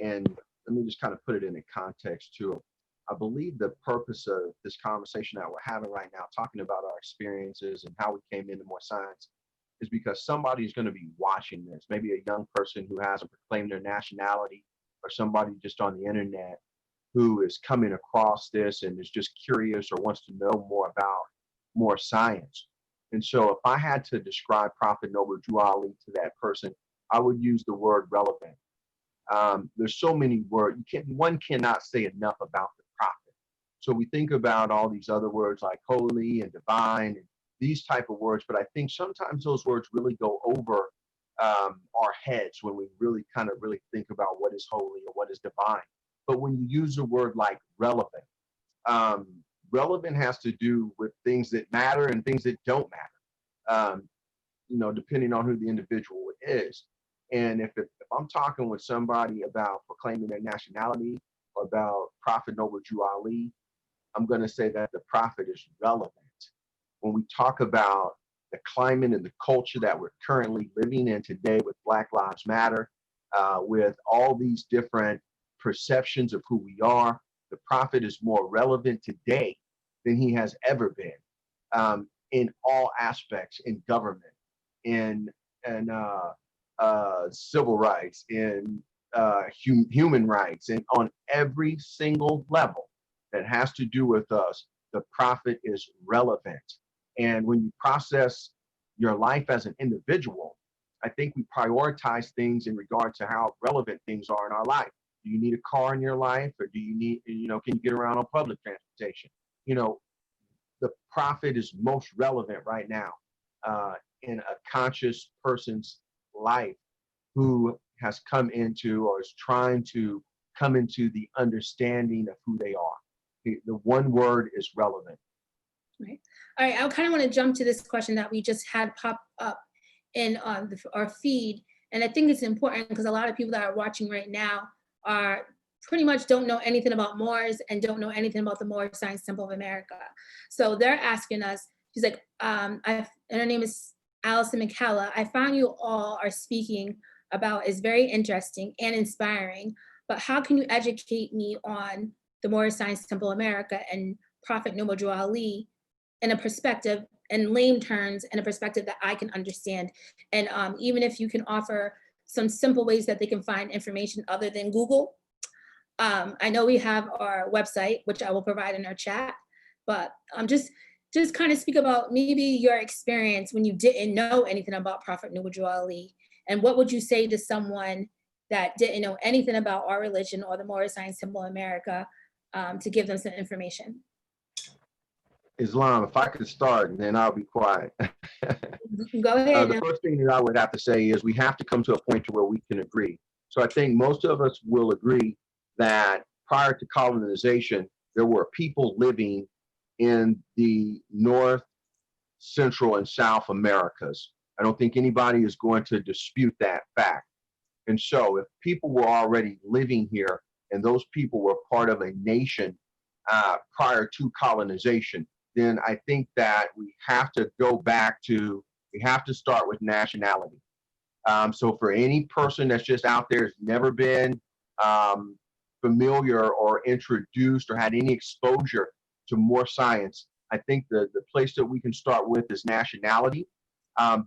and let me just kind of put it in a context too. I believe the purpose of this conversation that we're having right now, talking about our experiences and how we came into more science, is because somebody's going to be watching this. Maybe a young person who hasn't proclaimed their nationality, or somebody just on the internet who is coming across this and is just curious or wants to know more about more science. And so if I had to describe Prophet Noble Drew Ali to that person, I would use the word relevant. There's so many words. One cannot say enough about the prophet. So we think about all these other words like holy and divine and these type of words, but I think sometimes those words really go over our heads when we really think about what is holy or what is divine. But when you use a word like relevant, relevant has to do with things that matter and things that don't matter, depending on who the individual is. And if I'm talking with somebody about proclaiming their nationality or about Prophet Noble Drew Ali, I'm going to say that the prophet is relevant. When we talk about the climate and the culture that we're currently living in today with Black Lives Matter, with all these different perceptions of who we are, the prophet is more relevant today than he has ever been, in all aspects, in government, in civil rights, in human rights, and on every single level that has to do with us, the prophet is relevant. And when you process your life as an individual, I think we prioritize things in regard to how relevant things are in our life. Do you need a car in your life, or do you need, can you get around on public transportation? The prophet is most relevant right now in a conscious person's life who has come into or is trying to come into the understanding of who they are. The one word is relevant. Right. All right. I kind of want to jump to this question that we just had pop up in our feed. And I think it's important because a lot of people that are watching right now are pretty much don't know anything about Moors and don't know anything about the Moor Science Temple of America. So they're asking us, she's like, and her name is Allison McCalla. I found you all are speaking about is very interesting and inspiring, but how can you educate me on the Moor Science Temple of America and Prophet Noble Drew Ali in a perspective, in lame terms, in a perspective that I can understand? And even if you can offer some simple ways that they can find information other than Google. I know we have our website, which I will provide in our chat, but just kind of speak about maybe your experience when you didn't know anything about Prophet Noble Drew Ali, and what would you say to someone that didn't know anything about our religion or the Moor Science Temple of America to give them some information? Islam, if I could start, and then I'll be quiet. Go ahead. The first thing that I would have to say is we have to come to a point to where we can agree. So I think most of us will agree that prior to colonization, there were people living in the North, Central, and South Americas. I don't think anybody is going to dispute that fact. And so if people were already living here and those people were part of a nation prior to colonization, then I think that we have to we have to start with nationality. So for any person that's just out there, has never been familiar or introduced or had any exposure to more science, I think the place that we can start with is nationality,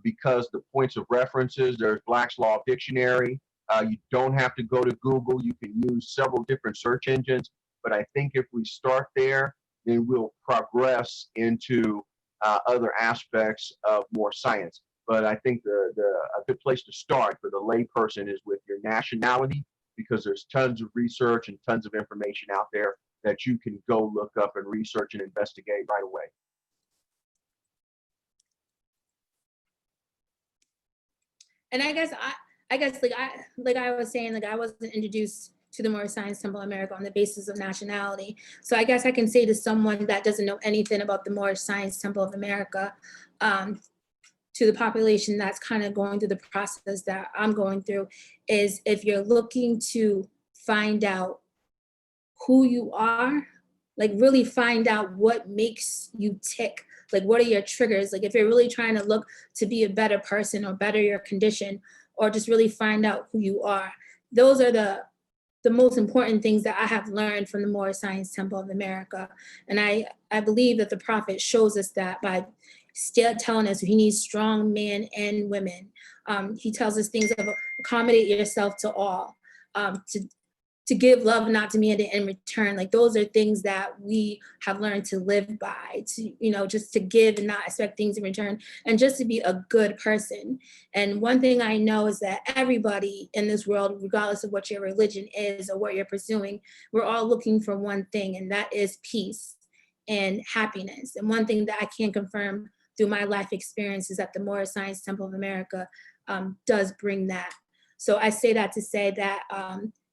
because the points of references, there's Black's Law Dictionary. You don't have to go to Google. You can use several different search engines. But I think if we start there, then we'll progress into other aspects of more science. But I think a good place to start for the layperson is with your nationality, because there's tons of research and tons of information out there that you can go look up and research and investigate right away. And I guess like I was saying, like I wasn't introduced to the Moor Science Temple of America on the basis of nationality. So I guess I can say to someone that doesn't know anything about the Moor Science Temple of America, to the population that's kind of going through the process that I'm going through, is if you're looking to find out who you are, like really find out what makes you tick, like what are your triggers, like if you're really trying to look to be a better person or better your condition, or just really find out who you are, those are the most important things that I have learned from the Moor Science Temple of America. And I believe that the prophet shows us that by still telling us he needs strong men and women. He tells us things of accommodate yourself to all, to give love, not demanded in return. Like those are things that we have learned to live by, to, you know, just to give and not expect things in return, and just to be a good person. And one thing I know is that everybody in this world, regardless of what your religion is or what you're pursuing, we're all looking for one thing, and that is peace and happiness. And one thing that I can confirm through my life experience is that the Moor Science Temple of America does bring that. So I say that to say that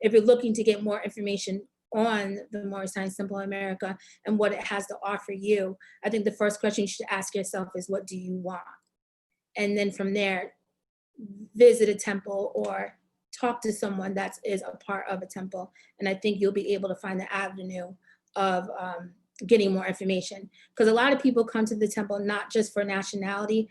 if you're looking to get more information on the Moor Science Temple of America and what it has to offer you, I think the first question you should ask yourself is, what do you want? And then from there, visit a temple or talk to someone that is a part of a temple. And I think you'll be able to find the avenue of getting more information. Because a lot of people come to the temple not just for nationality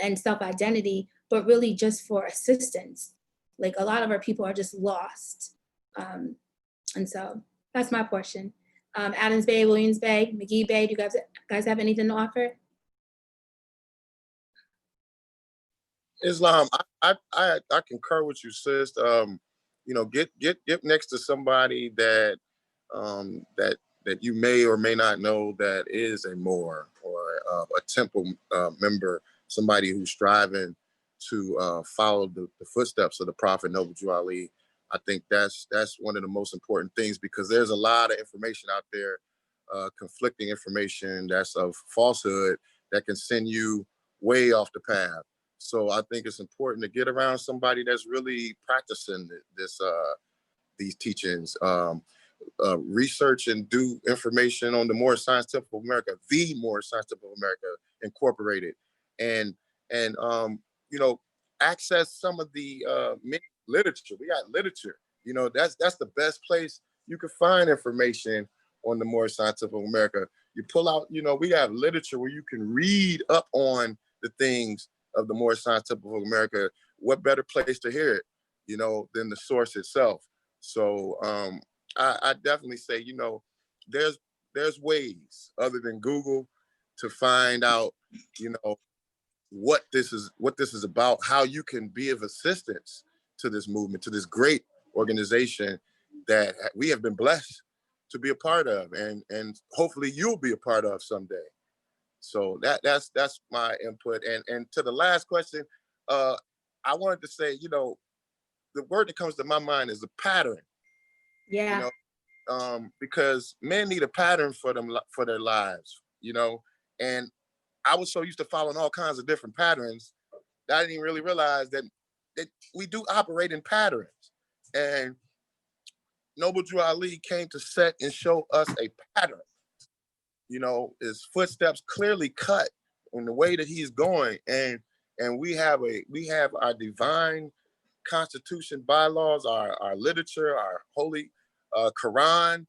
and self-identity, but really just for assistance. Like a lot of our people are just lost. And so that's my portion. Adams Bay, Williams Bay, McGee Bay, do you guys have anything to offer? Islam, I concur with you, sis. You know, get next to somebody that that you may or may not know that is a Moor or a temple member, somebody who's striving to follow the footsteps of the Prophet Noble Jew Ali. I think that's one of the most important things, because there's a lot of information out there, conflicting information that's of falsehood that can send you way off the path. So I think it's important to get around somebody that's really practicing these teachings. Research and do information on the Moor Science Temple of America, the Moor Science Temple of America Incorporated, and you know, access some of the literature. We got literature. You know, that's the best place you can find information on the Moor Science Temple of America. You pull out, you know, we have literature where you can read up on the things of the Moor Science Temple of America. What better place to hear it, you know, than the source itself? So I definitely say, you know, there's ways other than Google to find out, you know, what this is about, how you can be of assistance to this movement, to this great organization that we have been blessed to be a part of, and hopefully you'll be a part of someday. So that's my input. And to the last question, I wanted to say, you know, the word that comes to my mind is a pattern. Yeah. You know, because men need a pattern for their lives, you know. And I was so used to following all kinds of different patterns that I didn't even really realize that we do operate in patterns. And Noble Drew Ali came to set and show us a pattern. You know, his footsteps clearly cut in the way that he's going, and we have our divine constitution, bylaws, our literature, our holy Quran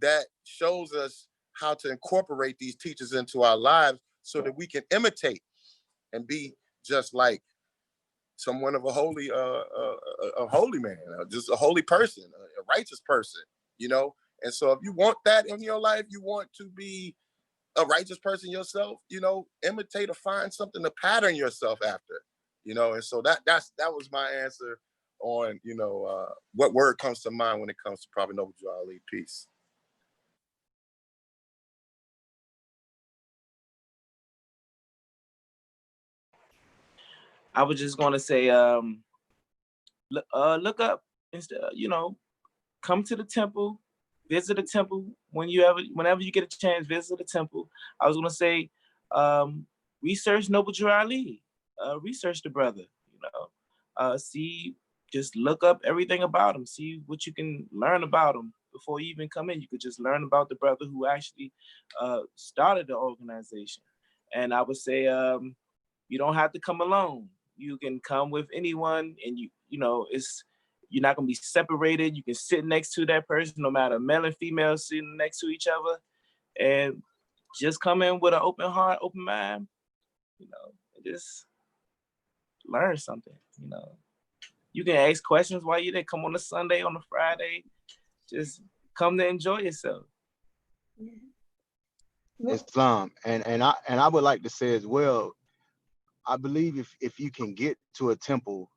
that shows us how to incorporate these teachers into our lives so that we can imitate and be just like someone of a holy man, just a holy person, a righteous person, you know. And so if you want that in your life, you want to be a righteous person yourself, you know, imitate or find something to pattern yourself after, you know. And so that was my answer on, you know, what word comes to mind when it comes to Prophet Noble Drew Ali. Peace. I was just going to say, look up, instead, come to the temple, visit the temple whenever you get a chance, visit the temple. I was going to say, research Noble Drew Ali, research the brother, see, just look up everything about him, see what you can learn about him before you even come in. You could just learn about the brother who actually started the organization. And I would say, you don't have to come alone. You can come with anyone, and you're not gonna be separated. You can sit next to that person, no matter male and female sitting next to each other, and just come in with an open heart, open mind, and just learn something. You can ask questions while you're there. Come on a Sunday, on a Friday, just come to enjoy yourself. Islam, and I would like to say as well, I believe if you can get to a temple,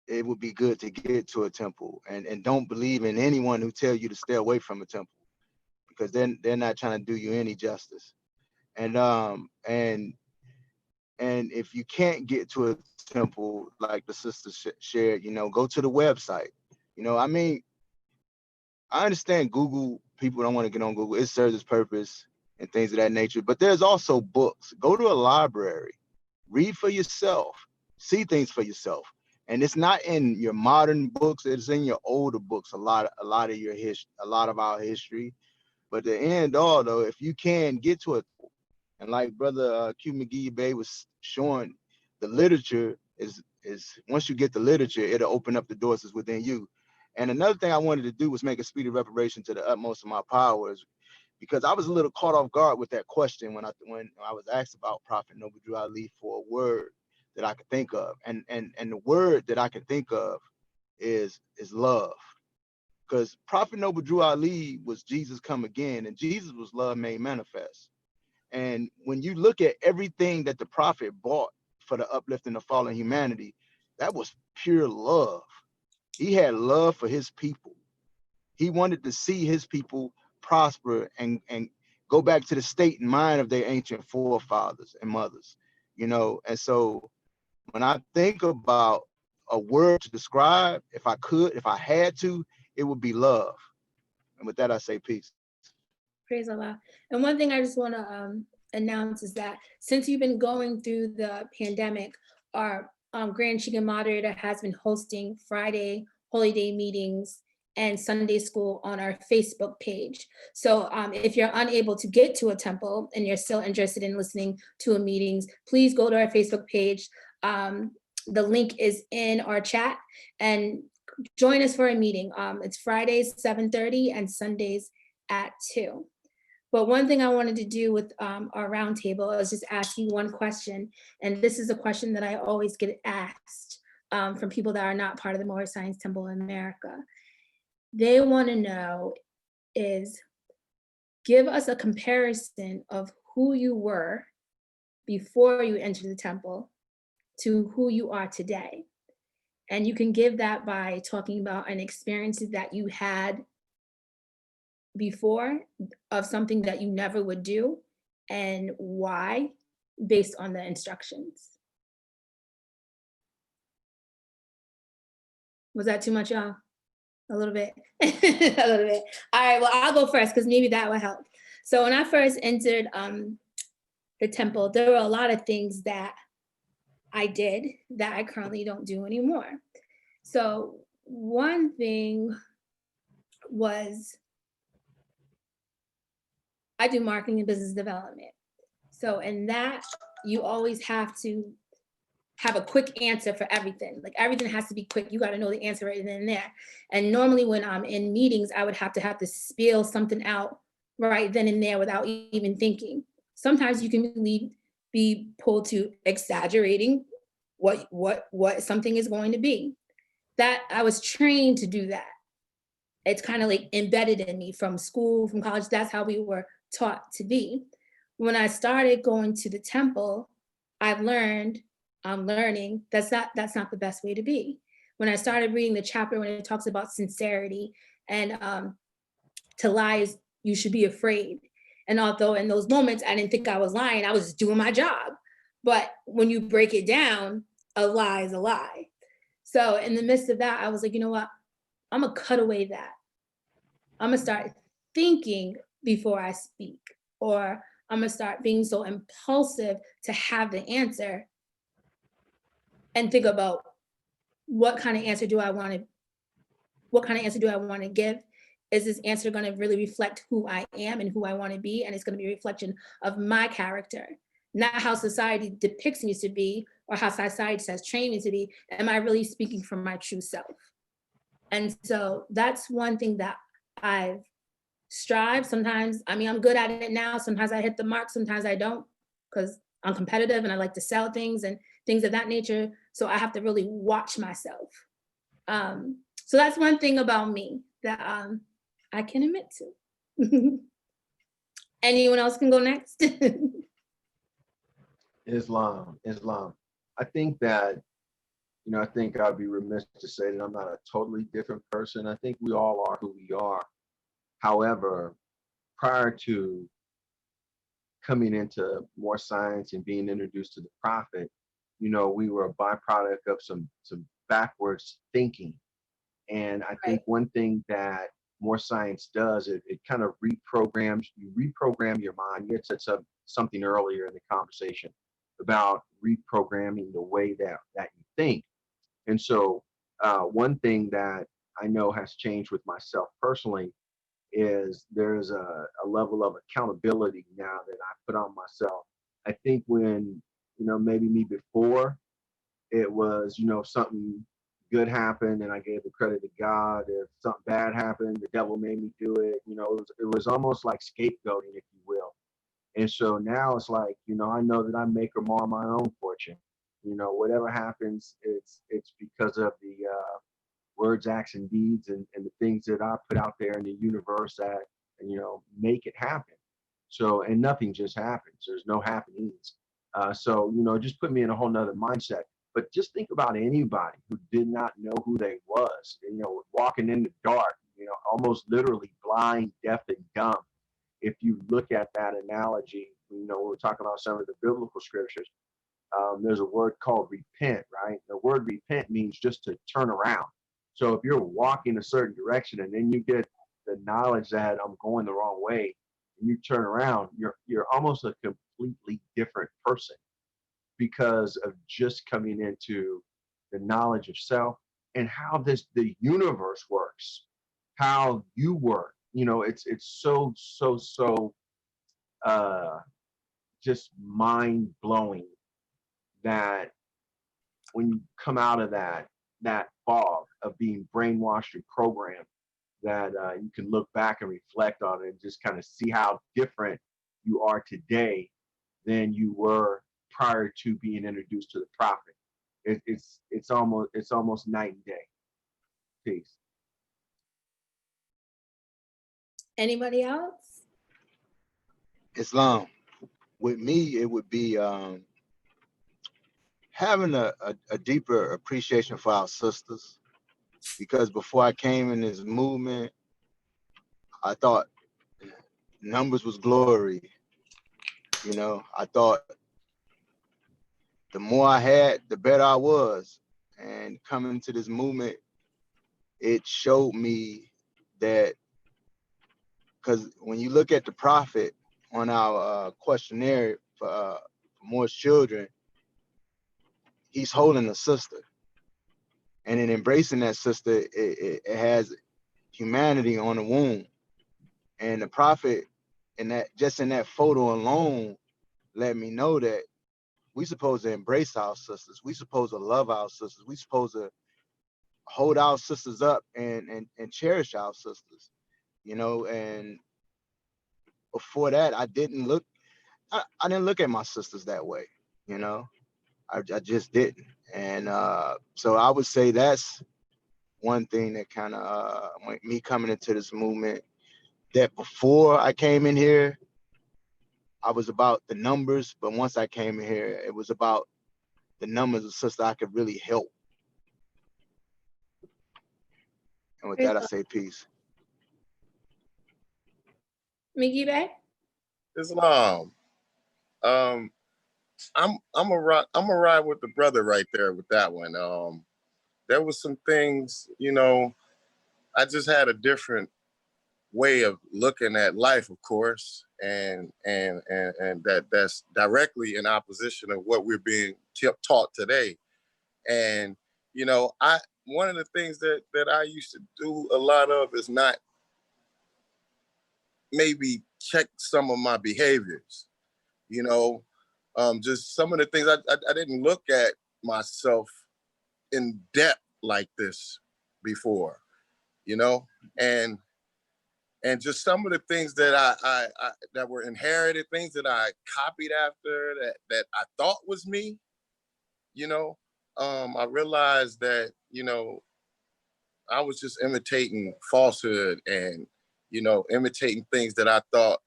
it would be good to get to a temple, and don't believe in anyone who tell you to stay away from a temple, because then they're not trying to do you any justice. And if you can't get to a temple, like the sister shared, go to the website. I mean, I understand Google, people don't want to get on Google. It serves its purpose and things of that nature. But there's also books. Go to a library, read for yourself, see things for yourself. And it's not in your modern books, it's in your older books, a lot of your history, a lot of our history. But the end all though, if you can get to it, and like Brother Q McGee Bay was showing, the literature is once you get the literature, it'll open up the doors that's within you. And another thing I wanted to do was make a speedy reparation to the utmost of my powers, because I was a little caught off guard with that question when I was asked about Prophet Noble Drew Ali for a word that I could think of, and the word that I can think of is love, because Prophet Noble Drew Ali was Jesus come again, and Jesus was love made manifest. And when you look at everything that the prophet brought for the uplifting of fallen humanity, that was pure love. He had love for his people. He wanted to see his people prosper and go back to the state and mind of their ancient forefathers and mothers, And so when I think about a word to describe, if I had to, it would be love. And with that, I say peace. Praise Allah. And one thing I just want to announce is that since you've been going through the pandemic, our Grand Chica moderator has been hosting Friday Holy Day meetings and Sunday school on our Facebook page. So if you're unable to get to a temple and you're still interested in listening to meetings, please go to our Facebook page. The link is in our chat, and join us for a meeting. It's Fridays 7:30 and Sundays at 2. But one thing I wanted to do with our roundtable is just ask you one question. And this is a question that I always get asked from people that are not part of the Moor Science Temple in America. They want to know is, give us a comparison of who you were before you entered the temple to who you are today. And you can give that by talking about an experience that you had before of something that you never would do and why, based on the instructions. Was that too much, y'all? A little bit. A little bit. All right, well, I'll go first because maybe that will help. So when I first entered the temple, there were a lot of things that I did that I currently don't do anymore. So one thing was, I do marketing and business development. So in that, you always have to have a quick answer for everything. Like everything has to be quick. You got to know the answer right then and there. And normally when I'm in meetings, I would have to spill something out right then and there without even thinking. Sometimes you can be pulled to exaggerating what something is going to be. That I was trained to do that. It's kind of like embedded in me from school, from college. That's how we were taught to be. When I started going to the temple, I'm learning that's not the best way to be. When I started reading the chapter when it talks about sincerity and to lies, you should be afraid. And although in those moments I didn't think I was lying, I was doing my job. But when you break it down, a lie is a lie. So in the midst of that, I was like, you know what? I'm gonna cut away that. I'm gonna start thinking before I speak, or I'm gonna start being so impulsive to have the answer and think about what kind of answer do I want to give? Is this answer going to really reflect who I am and who I want to be? And it's going to be a reflection of my character, not how society depicts me to be or how society says train me to be. Am I really speaking from my true self? And so that's one thing that I've strived. Sometimes, I mean, I'm good at it now. Sometimes I hit the mark, sometimes I don't, because I'm competitive and I like to sell things and things of that nature. So I have to really watch myself. So that's one thing about me that I can admit to. Anyone else can go next? Islam. I think that, I think I'd be remiss to say that I'm not a totally different person. I think we all are who we are. However, prior to coming into more science and being introduced to the prophet, we were a byproduct of some backwards thinking. And I think one thing that more science does, it kind of you reprogram your mind. You had said something earlier in the conversation about reprogramming the way that you think. And so one thing that I know has changed with myself personally is there's a level of accountability now that I put on myself. I think when, maybe me before, it was, something good happened and I gave the credit to God. If something bad happened, the devil made me do it. It was almost like scapegoating, if you will. And so now it's like, I know that I make or mar my own fortune. Whatever happens, it's because of the words, acts, and deeds, and the things that I put out there in the universe that, make it happen. So, and nothing just happens. There's no happenings. So, just put me in a whole nother mindset. But just think about anybody who did not know who they was, walking in the dark, almost literally blind, deaf, and dumb. If you look at that analogy, we're talking about some of the biblical scriptures. There's a word called repent, right? The word repent means just to turn around. So if you're walking a certain direction and then you get the knowledge that I'm going the wrong way, and you turn around, you're almost a completely different person because of just coming into the knowledge of self and how the universe works, how you work. It's so just mind blowing that when you come out of that fog of being brainwashed and programmed, that you can look back and reflect on it and just kind of see how different you are today than you were prior to being introduced to the prophet. It's almost night and day. Peace. Anybody else? Islam. With me, it would be having a deeper appreciation for our sisters, because before I came in this movement, I thought numbers was glory. I thought the more I had, the better I was. And coming to this movement, it showed me that, because when you look at the prophet on our questionnaire for Moor's children, he's holding a sister. And in embracing that sister, it has humanity on the womb. And the prophet, in that photo alone, let me know that we supposed to embrace our sisters. We supposed to love our sisters. We supposed to hold our sisters up and cherish our sisters. And before that, I didn't look at my sisters that way. I just didn't. And so I would say that's one thing that kind of me coming into this movement, that before I came in here, I was about the numbers, but once I came in here, it was about the numbers of sisters I could really help. And with that, I say peace. Mickey Bay? Islam. I'm a ride with the brother right there with that one. There was some things, I just had a different way of looking at life, of course, and that's directly in opposition of what we're being taught today. And I one of the things that I used to do a lot of is not maybe check some of my behaviors. Just some of the things I didn't look at myself in depth like this before, and just some of the things that I that were inherited, things that I copied after that I thought was me, I realized that, I was just imitating falsehood and, imitating things that I thought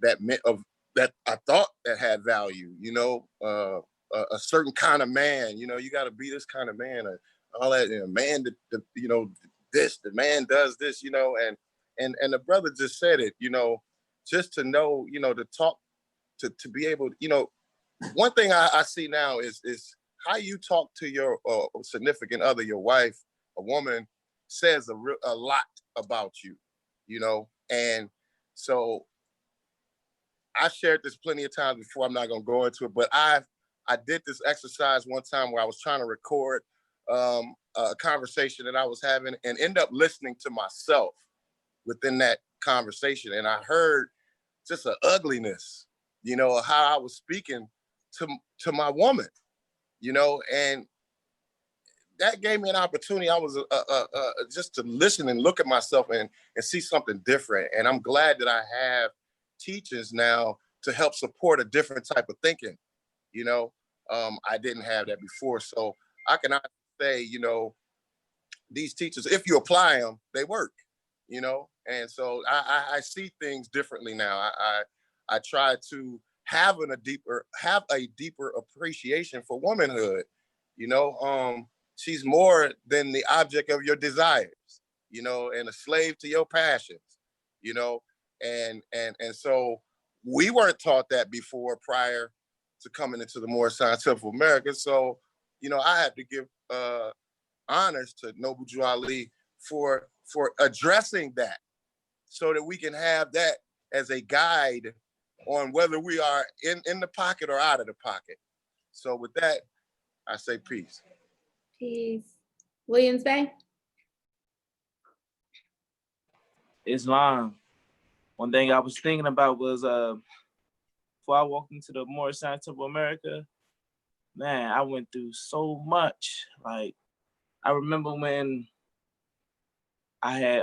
that meant of that I thought that had value, a certain kind of man, you got to be this kind of man, all that, man, the man does this, and the brother just said it, just to know, to talk, to be able, one thing I see now is how you talk to your significant other, your wife, a woman, says a lot about you, and so I shared this plenty of times before. I'm not going to go into it, but I did this exercise one time where I was trying to record a conversation that I was having and end up listening to myself within that conversation. And I heard just an ugliness, how I was speaking to my woman, and that gave me an opportunity. I was just to listen and look at myself and see something different. And I'm glad that I have teachers now to help support a different type of thinking. I didn't have that before. So I can say, these teachers, if you apply them, they work, and so I see things differently now. I try to have a deeper appreciation for womanhood. She's more than the object of your desires, and a slave to your passions, and so we weren't taught that before prior to coming into the Moor Scientific America. So, I have to give honors to Noble Drew Ali for addressing that so that we can have that as a guide on whether we are in the pocket or out of the pocket. So with that, I say peace. Peace. Williams Bay? Islam. One thing I was thinking about was before I walked into the Moor Scientific America, man, I went through so much. Like, I remember when I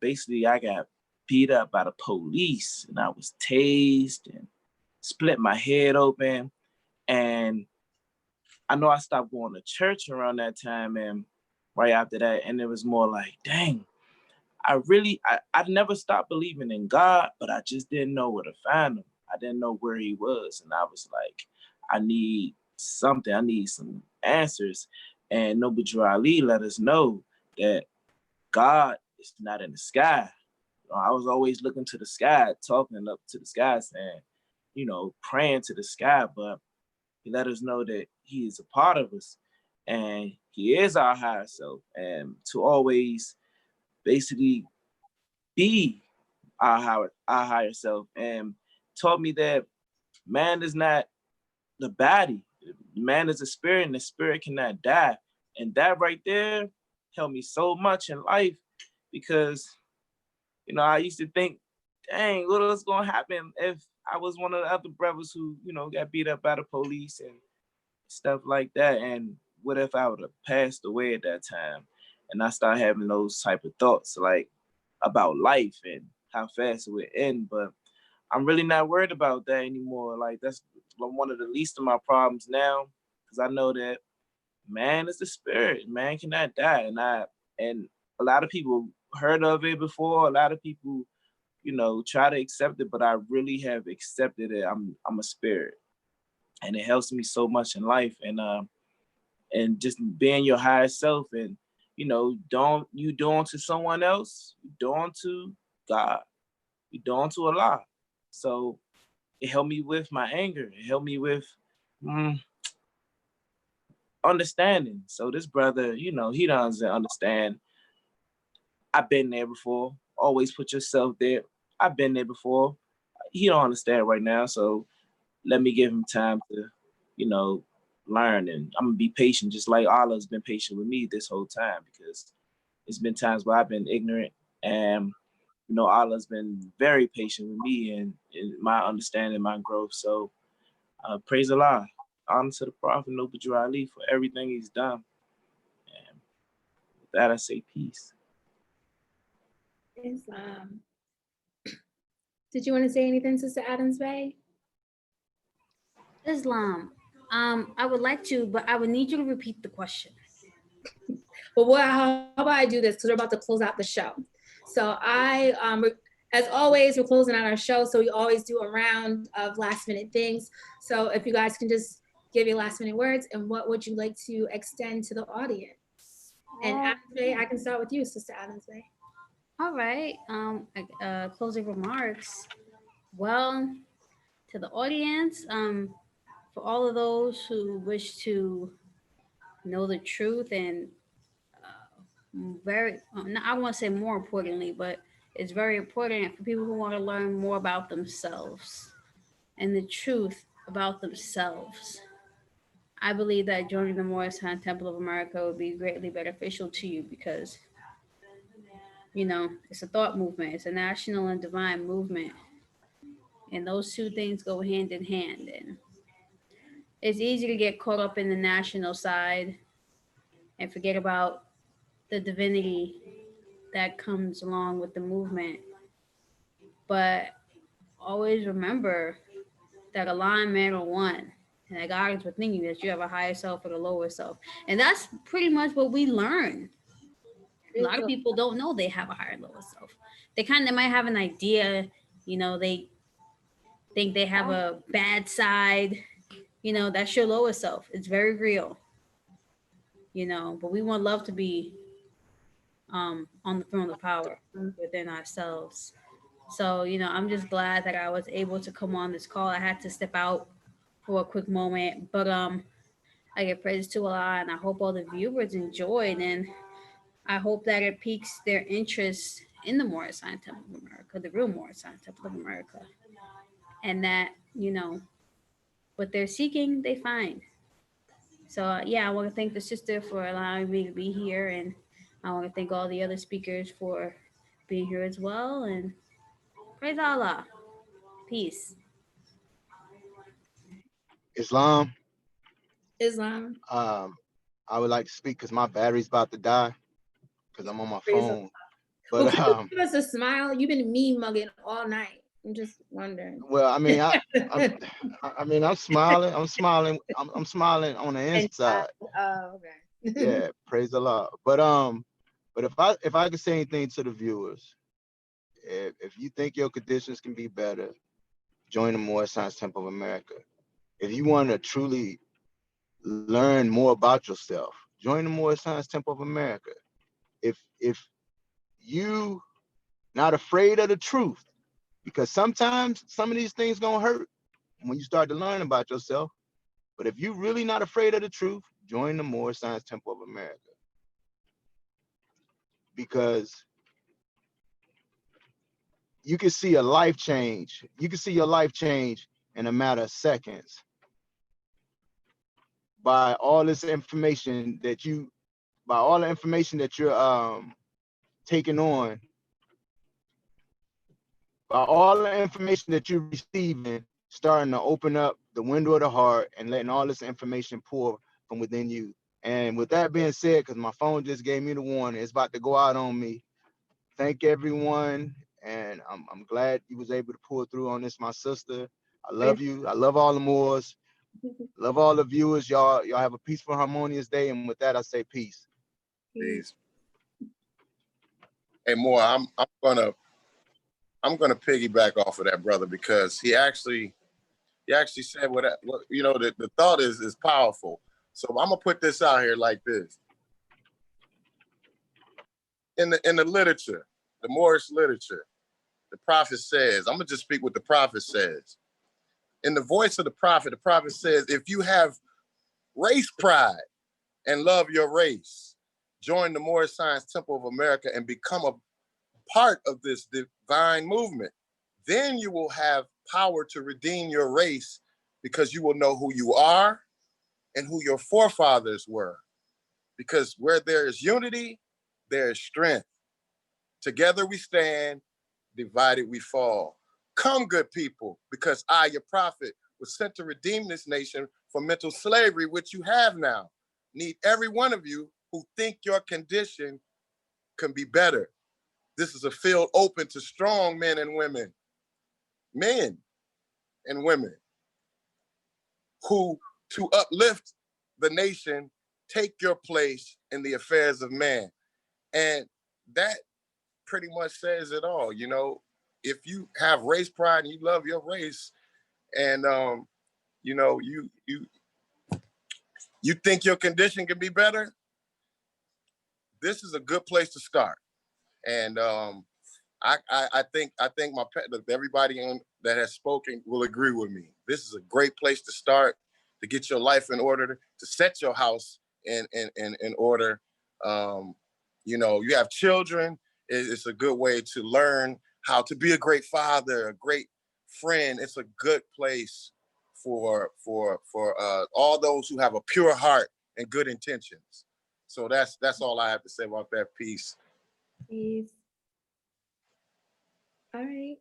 basically I got beat up by the police and I was tased and split my head open. And I know I stopped going to church around that time and right after that. And it was more like, dang, I never stopped believing in God, but I just didn't know where to find him. I didn't know where he was. And I was like, I need something. I need some answers. And Noble Drew Ali let us know that God is not in the sky. I was always looking to the sky, talking up to the sky, saying, praying to the sky, but he let us know that he is a part of us and he is our higher self, and to always basically be our higher self, and taught me that man is not the body. Man is a spirit and the spirit cannot die. And that right there helped me so much in life because, I used to think, dang, what was going to happen if I was one of the other brothers who, got beat up by the police and stuff like that. And what if I would have passed away at that time? And I started having those type of thoughts, like about life and how fast it would end. But I'm really not worried about that anymore. Like, that's one of the least of my problems now, because I know that man is the spirit. Man cannot die. And a lot of people heard of it before. A lot of people, try to accept it, but I really have accepted it. I'm a spirit, and it helps me so much in life. And just being your higher self, and don't you do unto someone else, you do unto God, you do unto Allah. So it helped me with my anger. It helped me with understanding. So this brother, you know, he doesn't understand. I've been there before. Always put yourself there. I've been there before. He don't understand right now. So let me give him time to, you know, learn. And I'm gonna be patient, just like Allah's been patient with me this whole time, because it's been times where I've been ignorant, and you know, Allah's been very patient with me and in my understanding, my growth. So praise Allah. Honor to the Prophet Noble Drew Ali for everything he's done. And with that, I say peace. Islam. Did you want to say anything, Sister Adams Bay? Islam. I would like to, but I would need you to repeat the question. Well, how about I do this, because we're about to close out the show. So as always, we're closing out our show, so we always do a round of last minute things. So if you guys can just give your last minute words, and what would you like to extend to the audience? And Adams Bay, I can start with you, Sister Adams Bay. All right. Closing remarks. Well, to the audience, for all of those who wish to know the truth, and I want to say more importantly, but it's very important for people who want to learn more about themselves and the truth about themselves. I believe that joining the Morris High Temple of America would be greatly beneficial to you, because you know, it's a thought movement. It's a national and divine movement. And those two things go hand in hand. And it's easy to get caught up in the national side and forget about the divinity that comes along with the movement. But always remember that Allah and man are one, and that God is within you, that you have a higher self and a lower self. And that's pretty much what we learn. A lot of people don't know they have a higher and lower self. They might have an idea, you know, they think they have a bad side, you know, that's your lower self. It's very real, you know, but we want love to be on the throne of power within ourselves. So, you know, I'm just glad that I was able to come on this call. I had to step out for a quick moment, but I give praise to Allah, and I hope all the viewers enjoyed, and I hope that it piques their interest in the Moorish Science Temple of America, the real Moorish Science Temple of America, and that, you know, what they're seeking, they find. So, yeah, I want to thank the sister for allowing me to be here, and I want to thank all the other speakers for being here as well, and praise Allah. Peace. Islam. Islam. I would like to speak because my battery's about to die because I'm on my Praise phone. Well, But can you give us a smile? You've been mean mugging all night. I'm just wondering. well, I mean, I'm smiling. I'm smiling on the inside. Oh, okay. Yeah, praise Allah. But if I could say anything to the viewers, if you think your conditions can be better, join the Moor Science Temple of America. If you want to truly learn more about yourself, join the Moor Science Temple of America. If you not afraid of the truth, because sometimes some of these things gonna hurt when you start to learn about yourself. But if you really not afraid of the truth, join the Moor Science Temple of America. Because you can see a life change. You can see your life change in a matter of seconds by all this information that you're taking on, by all the information that you're receiving, starting to open up the window of the heart and letting all this information pour from within you. And with that being said, because my phone just gave me the warning, it's about to go out on me. Thank everyone, and I'm glad you was able to pull through on this, my sister. I love you. I love all the Moors. Love all the viewers. Y'all have a peaceful, harmonious day. And with that, I say peace. Peace. Hey, Moore, I'm gonna piggyback off of that, brother, because he actually said what you know, the thought is powerful. So I'm gonna put this out here like this. In the literature, the Moorish literature, the prophet says, I'm gonna just speak what the prophet says. In the voice of the prophet says, if you have race pride and love your race, join the Moor Science Temple of America and become a part of this divine movement. Then you will have power to redeem your race because you will know who you are and who your forefathers were. Because where there is unity, there is strength. Together we stand, divided we fall. Come, good people, because I, your prophet, was sent to redeem this nation from mental slavery, which you have now. Need every one of you who think your condition can be better. This is a field open to strong men and women who, to uplift the nation, take your place in the affairs of man. And that pretty much says it all. You know, if you have race pride and you love your race, and you know, you think your condition can be better, this is a good place to start. And I think everybody that has spoken will agree with me. This is a great place to start, to get your life in order, to set your house in order. You know, you have children. It's a good way to learn how to be a great father, a great friend. It's a good place for all those who have a pure heart and good intentions. So that's all I have to say about that piece. Please. All right.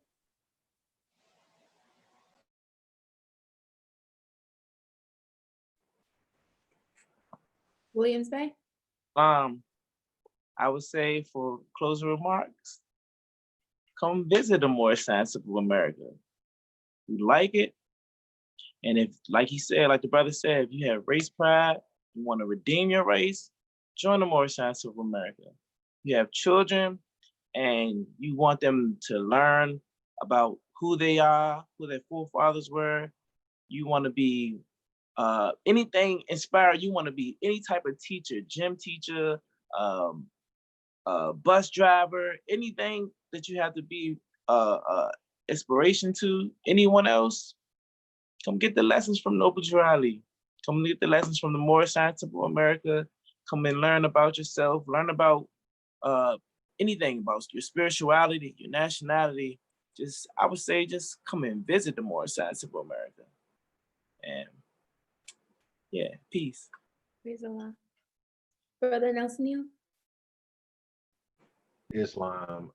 Williams Bay? I would say for closing remarks, come visit the Moor Science of America. We like it. And if, like he said, like the brother said, if you have race pride, you want to redeem your race, join the Moor Science of America. You have children and you want them to learn about who they are, who their forefathers were. You want to be anything inspired. You want to be any type of teacher, gym teacher, bus driver, anything that you have to be inspiration to anyone else. Come get the lessons from Noble Drew Ali. Come get the lessons from the Moor Science of America. Come and learn about yourself. Learn about anything about your spirituality, your nationality. I would say, just come and visit the Moor Science of America. And yeah, peace. Praise Allah. Brother Nelson Neal? Islam.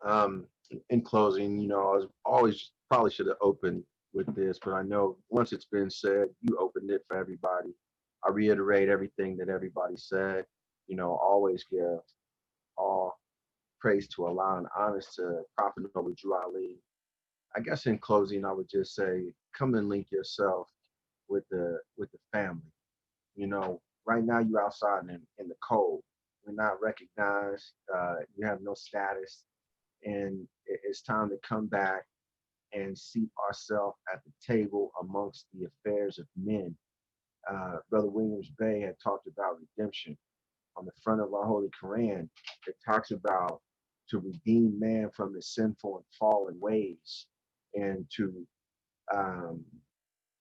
In closing, you know, I was always probably should have opened with this, but I know once it's been said, you opened it for everybody. I reiterate everything that everybody said. You know, always give all praise to Allah and honors to Prophet Noble Drew Ali. I guess in closing, I would just say, come and link yourself with the family. You know, right now you're outside in the cold. You're not recognized. You have no status, and it's time to come back and seat ourselves at the table amongst the affairs of men. Brother Williams Bay had talked about redemption. On the front of our Holy Quran, it talks about to redeem man from his sinful and fallen ways and to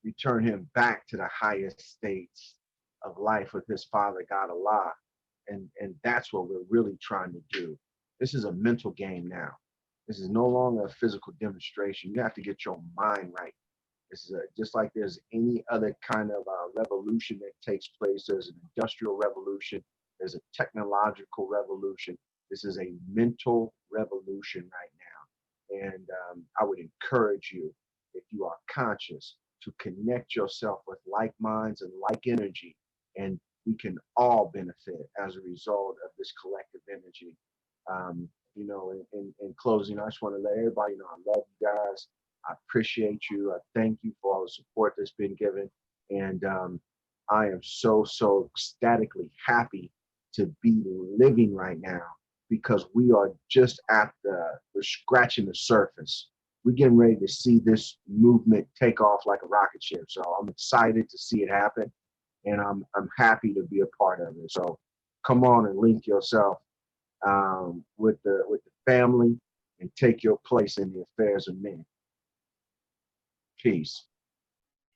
return him back to the highest states of life with his Father, God Allah. And that's what we're really trying to do. This is a mental game now. This is no longer a physical demonstration. You have to get your mind right. This is just like there's any other kind of revolution that takes place. There's an industrial revolution. There's a technological revolution. This is a mental revolution right now. And I would encourage you, if you are conscious, to connect yourself with like minds and like energy. And we can all benefit as a result of this collective energy. You know, in closing, I just want to let everybody know I love you guys. I appreciate you. I thank you for all the support that's been given. And I am so ecstatically happy to be living right now because we are just we're scratching the surface. We're getting ready to see this movement take off like a rocket ship. So I'm excited to see it happen. And I'm happy to be a part of it. So come on and link yourself with the family and take your place in the affairs of men. Peace.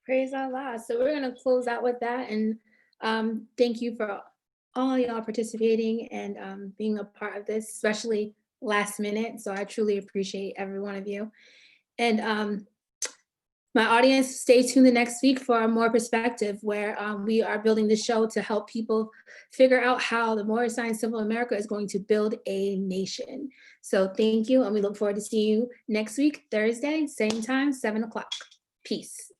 Praise Allah. So we're gonna close out with that, and thank you for all y'all participating and being a part of this, especially last minute. So I truly appreciate every one of you. And my audience, stay tuned the next week for More Perspective, where we are building the show to help people figure out how the Moorish Science Temple of America is going to build a nation. So thank you, and we look forward to seeing you next week, Thursday, same time, 7 o'clock. Peace.